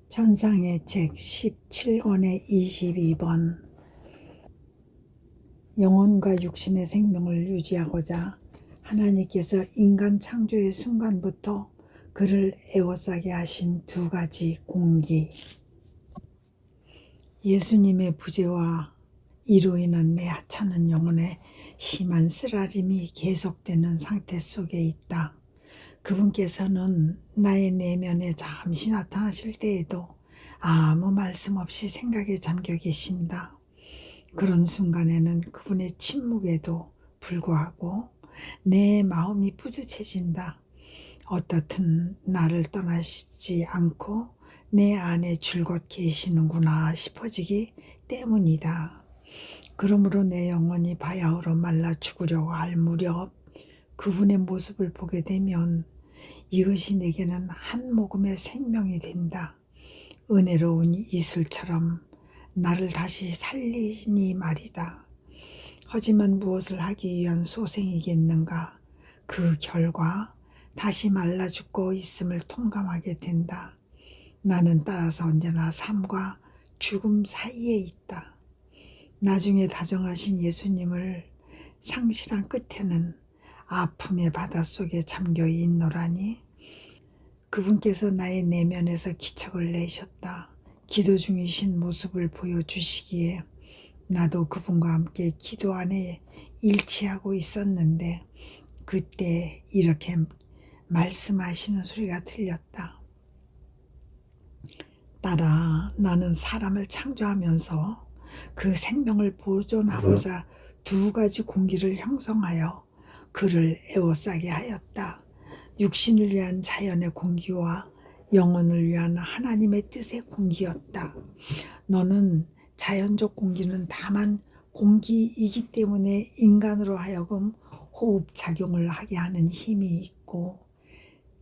천상의 책 17권의 22번. 영혼과 육신의 생명을 유지하고자 하나님께서 인간 창조의 순간부터 그를 에워싸게 하신 두 가지 공기. 예수님의 부재와 이로 인한 내 하찮은 영혼의 심한 쓰라림이 계속되는 상태 속에 있다. 그분께서는 나의 내면에 잠시 나타나실 때에도 아무 말씀 없이 생각에 잠겨 계신다. 그런 순간에는 그분의 침묵에도 불구하고 내 마음이 뿌듯해진다. 어떻든 나를 떠나시지 않고 내 안에 줄곧 계시는구나 싶어지기 때문이다. 그러므로 내 영혼이 바야흐로 말라 죽으려고 할 무렵 그분의 모습을 보게 되면 이것이 내게는 한 모금의 생명이 된다. 은혜로운 이슬처럼 나를 다시 살리니 말이다. 하지만 무엇을 하기 위한 소생이겠는가? 그 결과 다시 말라 죽고 있음을 통감하게 된다. 나는 따라서 언제나 삶과 죽음 사이에 있다. 나중에 다정하신 예수님을 상실한 끝에는 아픔의 바닷속에 잠겨 있노라니. 그분께서 나의 내면에서 기척을 내셨다. 기도 중이신 모습을 보여주시기에 나도 그분과 함께 기도 안에 일치하고 있었는데 그때 이렇게 말씀하시는 소리가 들렸다. 딸아, 나는 사람을 창조하면서 그 생명을 보존하고자 두 가지 공기를 형성하여 그를 에워싸게 하였다. 육신을 위한 자연의 공기와 영혼을 위한 하나님의 뜻의 공기였다. 너는 자연적 공기는 다만 공기이기 때문에 인간으로 하여금 호흡작용을 하게 하는 힘이 있고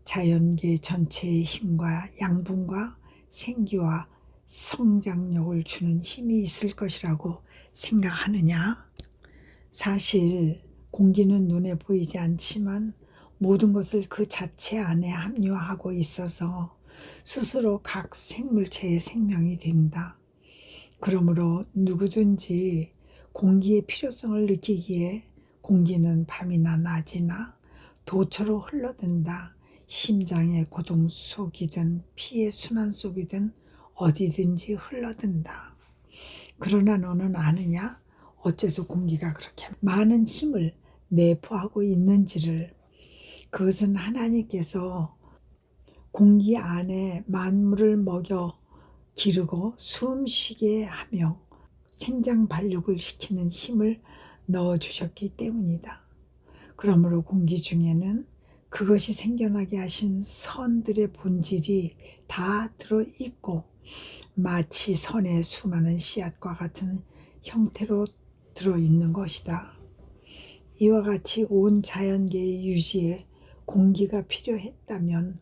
자연계 전체의 힘과 양분과 생기와 성장력을 주는 힘이 있을 것이라고 생각하느냐? 사실 공기는 눈에 보이지 않지만 모든 것을 그 자체 안에 함유하고 있어서 스스로 각 생물체의 생명이 된다. 그러므로 누구든지 공기의 필요성을 느끼기에 공기는 밤이나 낮이나 도처로 흘러든다. 심장의 고동 속이든 피의 순환 속이든 어디든지 흘러든다. 그러나 너는 아느냐? 어째서 공기가 그렇게 많은 힘을 내포하고 있는지를. 그것은 하나님께서 공기 안에 만물을 먹여 기르고 숨쉬게 하며 생장 발육을 시키는 힘을 넣어주셨기 때문이다. 그러므로 공기 중에는 그것이 생겨나게 하신 선들의 본질이 다 들어있고 마치 선의 수많은 씨앗과 같은 형태로 들어있는 것이다. 이와 같이 온 자연계의 유지에 공기가 필요했다면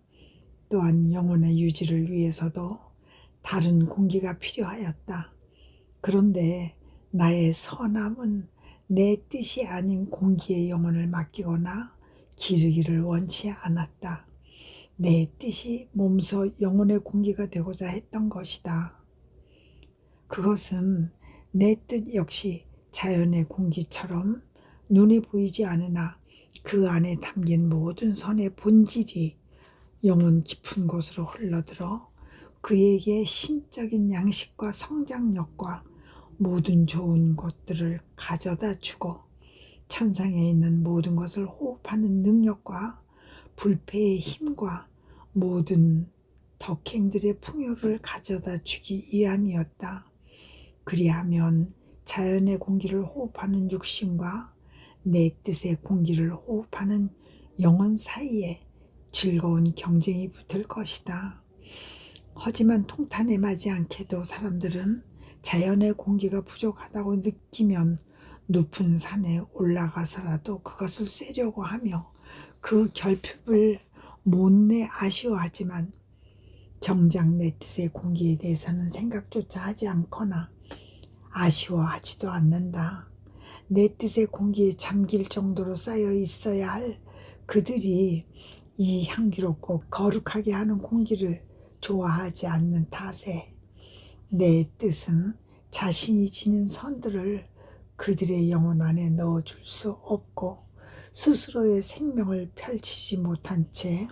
또한 영혼의 유지를 위해서도 다른 공기가 필요하였다. 그런데 나의 선함은 내 뜻이 아닌 공기의 영혼을 맡기거나 기르기를 원치 않았다. 내 뜻이 몸소 영혼의 공기가 되고자 했던 것이다. 그것은 내 뜻 역시 자연의 공기처럼 눈에 보이지 않으나 그 안에 담긴 모든 선의 본질이 영혼 깊은 곳으로 흘러들어 그에게 신적인 양식과 성장력과 모든 좋은 것들을 가져다 주고 천상에 있는 모든 것을 호흡하는 능력과 불패의 힘과 모든 덕행들의 풍요를 가져다 주기 위함이었다. 그리하면 자연의 공기를 호흡하는 육신과 내 뜻의 공기를 호흡하는 영혼 사이에 즐거운 경쟁이 붙을 것이다. 하지만 통탄에 맞지 않게도 사람들은 자연의 공기가 부족하다고 느끼면 높은 산에 올라가서라도 그것을 쐬려고 하며 그 결핍을 못내 아쉬워하지만 정작 내 뜻의 공기에 대해서는 생각조차 하지 않거나 아쉬워하지도 않는다. 내 뜻의 공기에 잠길 정도로 쌓여 있어야 할 그들이 이 향기롭고 거룩하게 하는 공기를 좋아하지 않는 탓에 내 뜻은 자신이 지닌 선들을 그들의 영혼 안에 넣어줄 수 없고 스스로의 생명을 펼치지 못한 채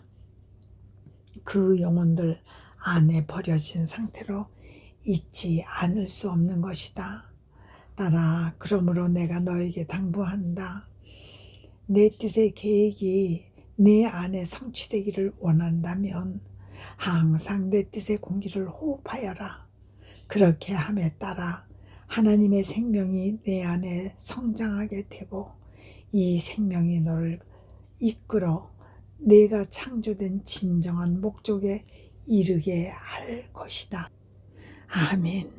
그 영혼들 안에 버려진 상태로 있지 않을 수 없는 것이다. 따라 그러므로 내가 너에게 당부한다. 내 뜻의 계획이 내 안에 성취되기를 원한다면 항상 내 뜻의 공기를 호흡하여라. 그렇게 함에 따라 하나님의 생명이 내 안에 성장하게 되고 이 생명이 너를 이끌어 내가 창조된 진정한 목적에 이르게 할 것이다. 아멘.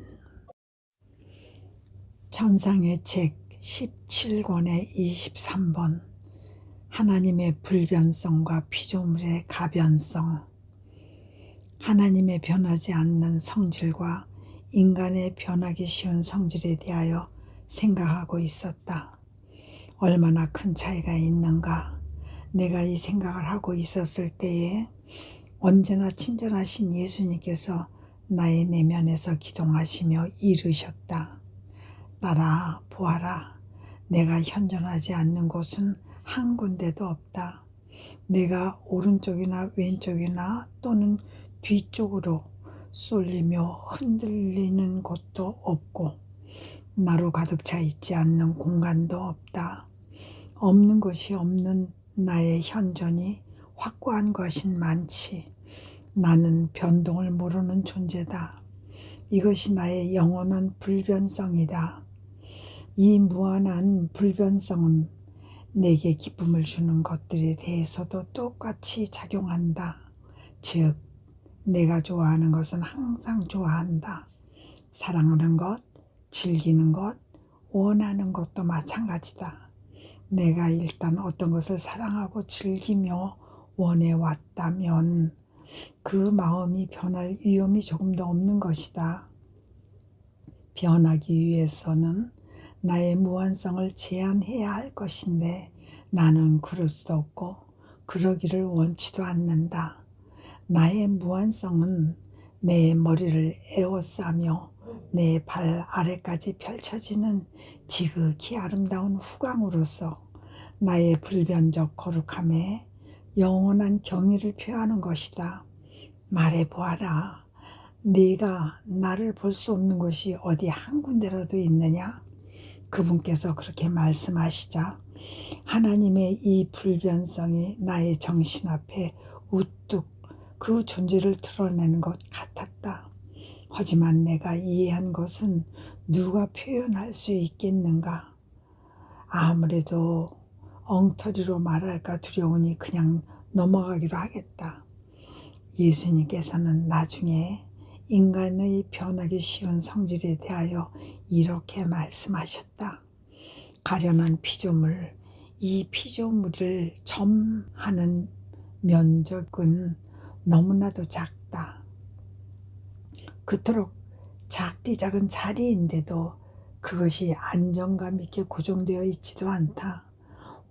천상의 책 17권의 23번 하나님의 불변성과 피조물의 가변성. 하나님의 변하지 않는 성질과 인간의 변하기 쉬운 성질에 대하여 생각하고 있었다. 얼마나 큰 차이가 있는가. 내가 이 생각을 하고 있었을 때에 언제나 친절하신 예수님께서 나의 내면에서 기동하시며 이르셨다. 따라 보아라. 내가 현존하지 않는 곳은 한 군데도 없다. 내가 오른쪽이나 왼쪽이나 또는 뒤쪽으로 쏠리며 흔들리는 곳도 없고 나로 가득 차 있지 않는 공간도 없다. 없는 것이 없는 나의 현존이 확고한 것인 많지. 나는 변동을 모르는 존재다. 이것이 나의 영원한 불변성이다. 이 무한한 불변성은 내게 기쁨을 주는 것들에 대해서도 똑같이 작용한다. 즉, 내가 좋아하는 것은 항상 좋아한다. 사랑하는 것, 즐기는 것, 원하는 것도 마찬가지다. 내가 일단 어떤 것을 사랑하고 즐기며 원해왔다면 그 마음이 변할 위험이 조금도 없는 것이다. 변하기 위해서는 나의 무한성을 제한해야 할 것인데 나는 그럴 수 없고 그러기를 원치도 않는다. 나의 무한성은 내 머리를 에워싸며 내 발 아래까지 펼쳐지는 지극히 아름다운 후광으로서 나의 불변적 거룩함에 영원한 경의를 표하는 것이다. 말해보아라. 네가 나를 볼 수 없는 곳이 어디 한 군데라도 있느냐? 그분께서 그렇게 말씀하시자 하나님의 이 불변성이 나의 정신 앞에 우뚝 그 존재를 드러내는 것 같았다. 하지만 내가 이해한 것은 누가 표현할 수 있겠는가? 아무래도 엉터리로 말할까 두려우니 그냥 넘어가기로 하겠다. 예수님께서는 나중에 인간의 변하기 쉬운 성질에 대하여 이렇게 말씀하셨다. 가련한 피조물, 이 피조물을 점하는 면적은 너무나도 작다. 그토록 작디 작은 자리인데도 그것이 안정감 있게 고정되어 있지도 않다.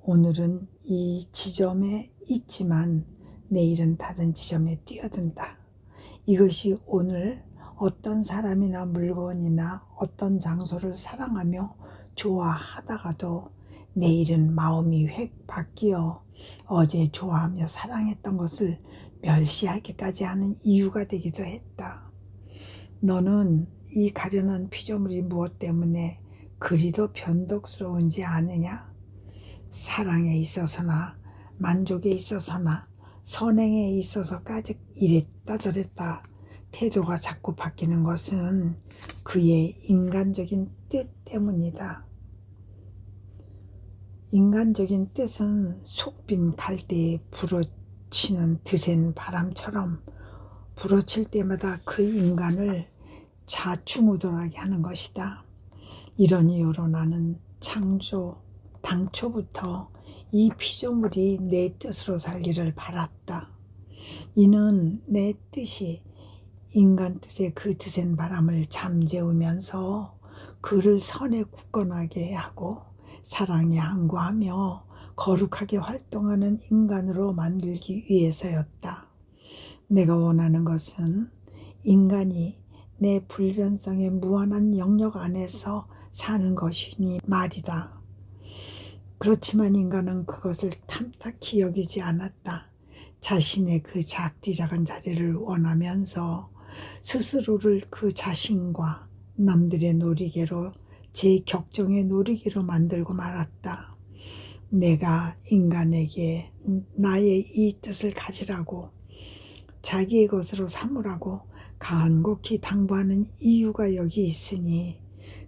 오늘은 이 지점에 있지만 내일은 다른 지점에 뛰어든다. 이것이 오늘 어떤 사람이나 물건이나 어떤 장소를 사랑하며 좋아하다가도 내일은 마음이 획 바뀌어 어제 좋아하며 사랑했던 것을 멸시하기까지 하는 이유가 되기도 했다. 너는 이 가련한 피조물이 무엇 때문에 그리도 변덕스러운지 아느냐? 사랑에 있어서나 만족에 있어서나 선행에 있어서까지 이랬다 저랬다 태도가 자꾸 바뀌는 것은 그의 인간적인 뜻 때문이다. 인간적인 뜻은 속빈 갈대에 불어치는 드센 바람처럼 불어칠 때마다 그 인간을 좌충우돌하게 하는 것이다. 이런 이유로 나는 당초부터 이 피조물이 내 뜻으로 살기를 바랐다. 이는 내 뜻이 인간 뜻의 그 드센 바람을 잠재우면서 그를 선에 굳건하게 하고 사랑에 항구하며 거룩하게 활동하는 인간으로 만들기 위해서였다. 내가 원하는 것은 인간이 내 불변성의 무한한 영역 안에서 사는 것이니 말이다. 그렇지만 인간은 그것을 탐탁히 여기지 않았다. 자신의 그 작디 작은 자리를 원하면서 스스로를 그 자신과 남들의 놀이개로 제 격정의 놀이개로 만들고 말았다. 내가 인간에게 나의 이 뜻을 가지라고 자기의 것으로 삼으라고 간곡히 당부하는 이유가 여기 있으니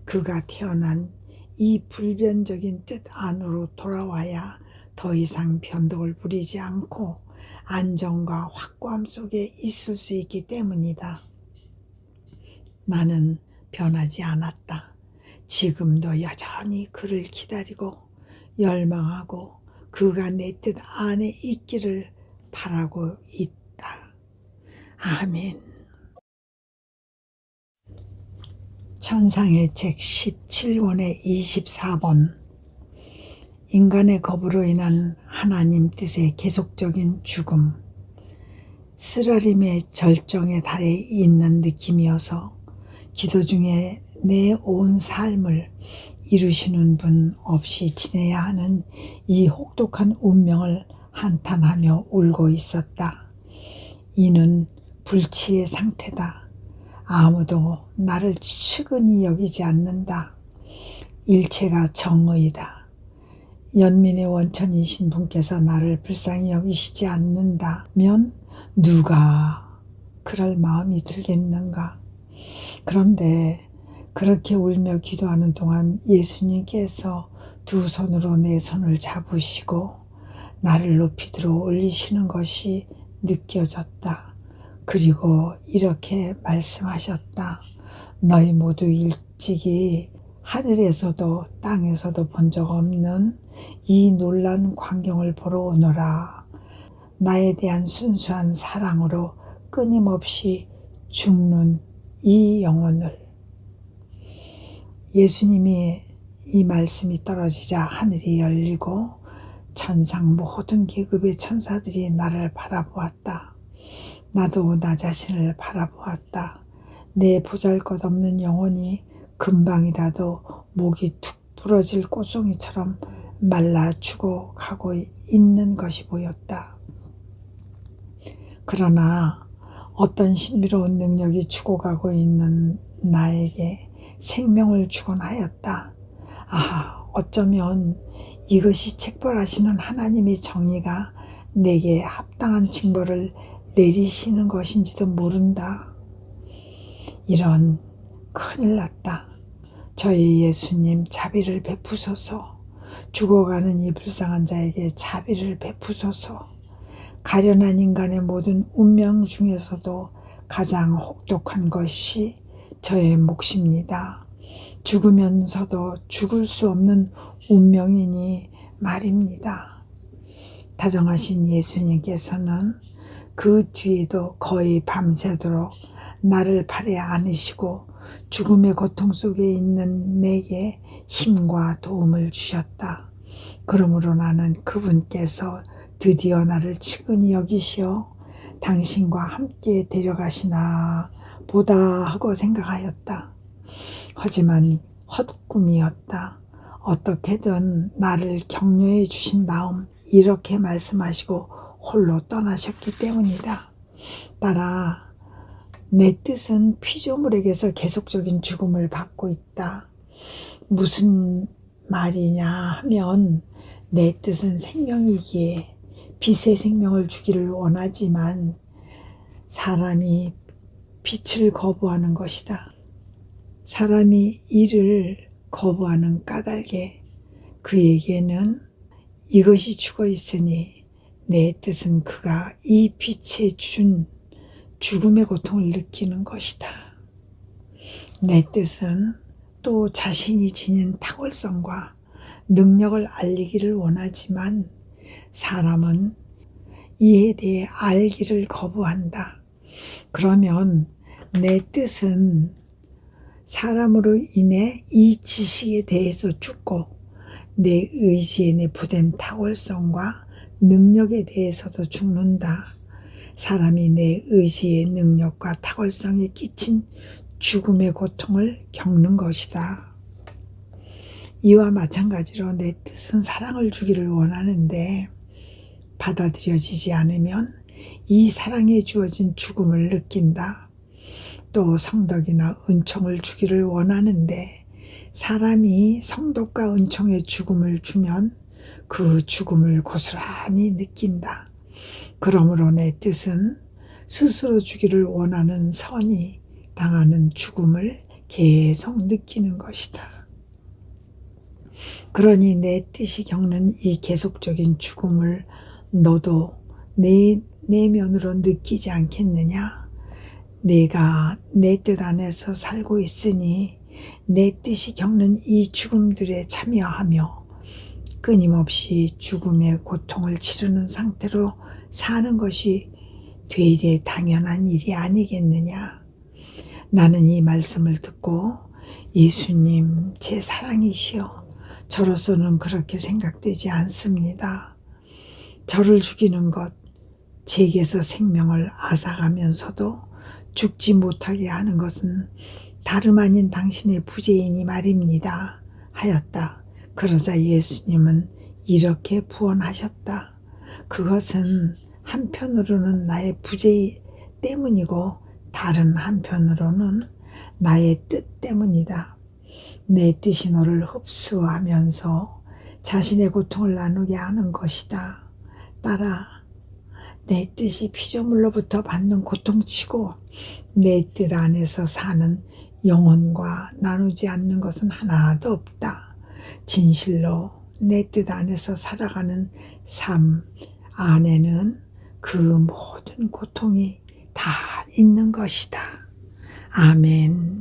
그가 태어난 이 불변적인 뜻 안으로 돌아와야 더 이상 변덕을 부리지 않고 안정과 확고함 속에 있을 수 있기 때문이다. 나는 변하지 않았다. 지금도 여전히 그를 기다리고 열망하고 그가 내 뜻 안에 있기를 바라고 있다. 아멘. 천상의 책 17권의 24번. 인간의 겁으로 인한 하나님 뜻의 계속적인 죽음. 쓰라림의 절정에 달해 있는 느낌이어서 기도 중에 내 온 삶을 이루시는 분 없이 지내야 하는 이 혹독한 운명을 한탄하며 울고 있었다. 이는 불치의 상태다. 아무도 나를 측은히 여기지 않는다. 일체가 정의다. 연민의 원천이신 분께서 나를 불쌍히 여기시지 않는다면 누가 그럴 마음이 들겠는가. 그런데 그렇게 울며 기도하는 동안 예수님께서 두 손으로 내 손을 잡으시고 나를 높이 들어 올리시는 것이 느껴졌다. 그리고 이렇게 말씀하셨다. 너희 모두 일찍이 하늘에서도 땅에서도 본 적 없는 이 놀라운 광경을 보러 오너라. 나에 대한 순수한 사랑으로 끊임없이 죽는 이 영혼을. 예수님이 이 말씀이 떨어지자 하늘이 열리고 천상 모든 계급의 천사들이 나를 바라보았다. 나도 나 자신을 바라보았다. 내 보잘것없는 영혼이 금방이라도 목이 툭 부러질 꽃송이처럼 말라 죽어가고 있는 것이 보였다. 그러나 어떤 신비로운 능력이 죽어가고 있는 나에게 생명을 주곤 하였다. 아, 어쩌면 이것이 책벌하시는 하나님의 정의가 내게 합당한 징벌을 내리시는 것인지도 모른다. 이런 큰일 났다. 저희 예수님 자비를 베푸소서. 죽어가는 이 불쌍한 자에게 자비를 베푸소서. 가련한 인간의 모든 운명 중에서도 가장 혹독한 것이 저의 몫입니다. 죽으면서도 죽을 수 없는 운명이니 말입니다. 다정하신 예수님께서는 그 뒤에도 거의 밤새도록 나를 팔에 안으시고 죽음의 고통 속에 있는 내게 힘과 도움을 주셨다. 그러므로 나는 그분께서 드디어 나를 측은히 여기시어 당신과 함께 데려가시나 보다 하고 생각하였다. 하지만 헛꿈이었다. 어떻게든 나를 격려해 주신 다음 이렇게 말씀하시고 홀로 떠나셨기 때문이다. 따라 내 뜻은 피조물에게서 계속적인 죽음을 받고 있다. 무슨 말이냐 하면 내 뜻은 생명이기에 빛의 생명을 주기를 원하지만 사람이 빛을 거부하는 것이다. 사람이 이를 거부하는 까닭에 그에게는 이것이 죽어 있으니 내 뜻은 그가 이 빛에 준 죽음의 고통을 느끼는 것이다. 내 뜻은 또 자신이 지닌 탁월성과 능력을 알리기를 원하지만 사람은 이에 대해 알기를 거부한다. 그러면 내 뜻은 사람으로 인해 이 지식에 대해서 죽고 내 의지에 내포된 탁월성과 능력에 대해서도 죽는다. 사람이 내 의지의 능력과 탁월성에 끼친 죽음의 고통을 겪는 것이다. 이와 마찬가지로 내 뜻은 사랑을 주기를 원하는데 받아들여지지 않으면 이 사랑에 주어진 죽음을 느낀다. 또 성덕이나 은총을 주기를 원하는데 사람이 성덕과 은총의 죽음을 주면 그 죽음을 고스란히 느낀다. 그러므로 내 뜻은 스스로 주기를 원하는 선이 당하는 죽음을 계속 느끼는 것이다. 그러니 내 뜻이 겪는 이 계속적인 죽음을 너도 내 내면으로 느끼지 않겠느냐? 내가 내 뜻 안에서 살고 있으니 내 뜻이 겪는 이 죽음들에 참여하며 끊임없이 죽음의 고통을 치르는 상태로 사는 것이 되레 당연한 일이 아니겠느냐. 나는 이 말씀을 듣고 예수님 제 사랑이시여 저로서는 그렇게 생각되지 않습니다. 저를 죽이는 것, 제게서 생명을 앗아가면서도 죽지 못하게 하는 것은 다름 아닌 당신의 부재이니 말입니다. 하였다. 그러자 예수님은 이렇게 부언하셨다. 그것은 한편으로는 나의 부재 때문이고 다른 한편으로는 나의 뜻 때문이다. 내 뜻이 너를 흡수하면서 자신의 고통을 나누게 하는 것이다. 딸아, 내 뜻이 피조물로부터 받는 고통치고 내 뜻 안에서 사는 영혼과 나누지 않는 것은 하나도 없다. 진실로 내 뜻 안에서 살아가는 삶 안에는 그 모든 고통이 다 있는 것이다. 아멘.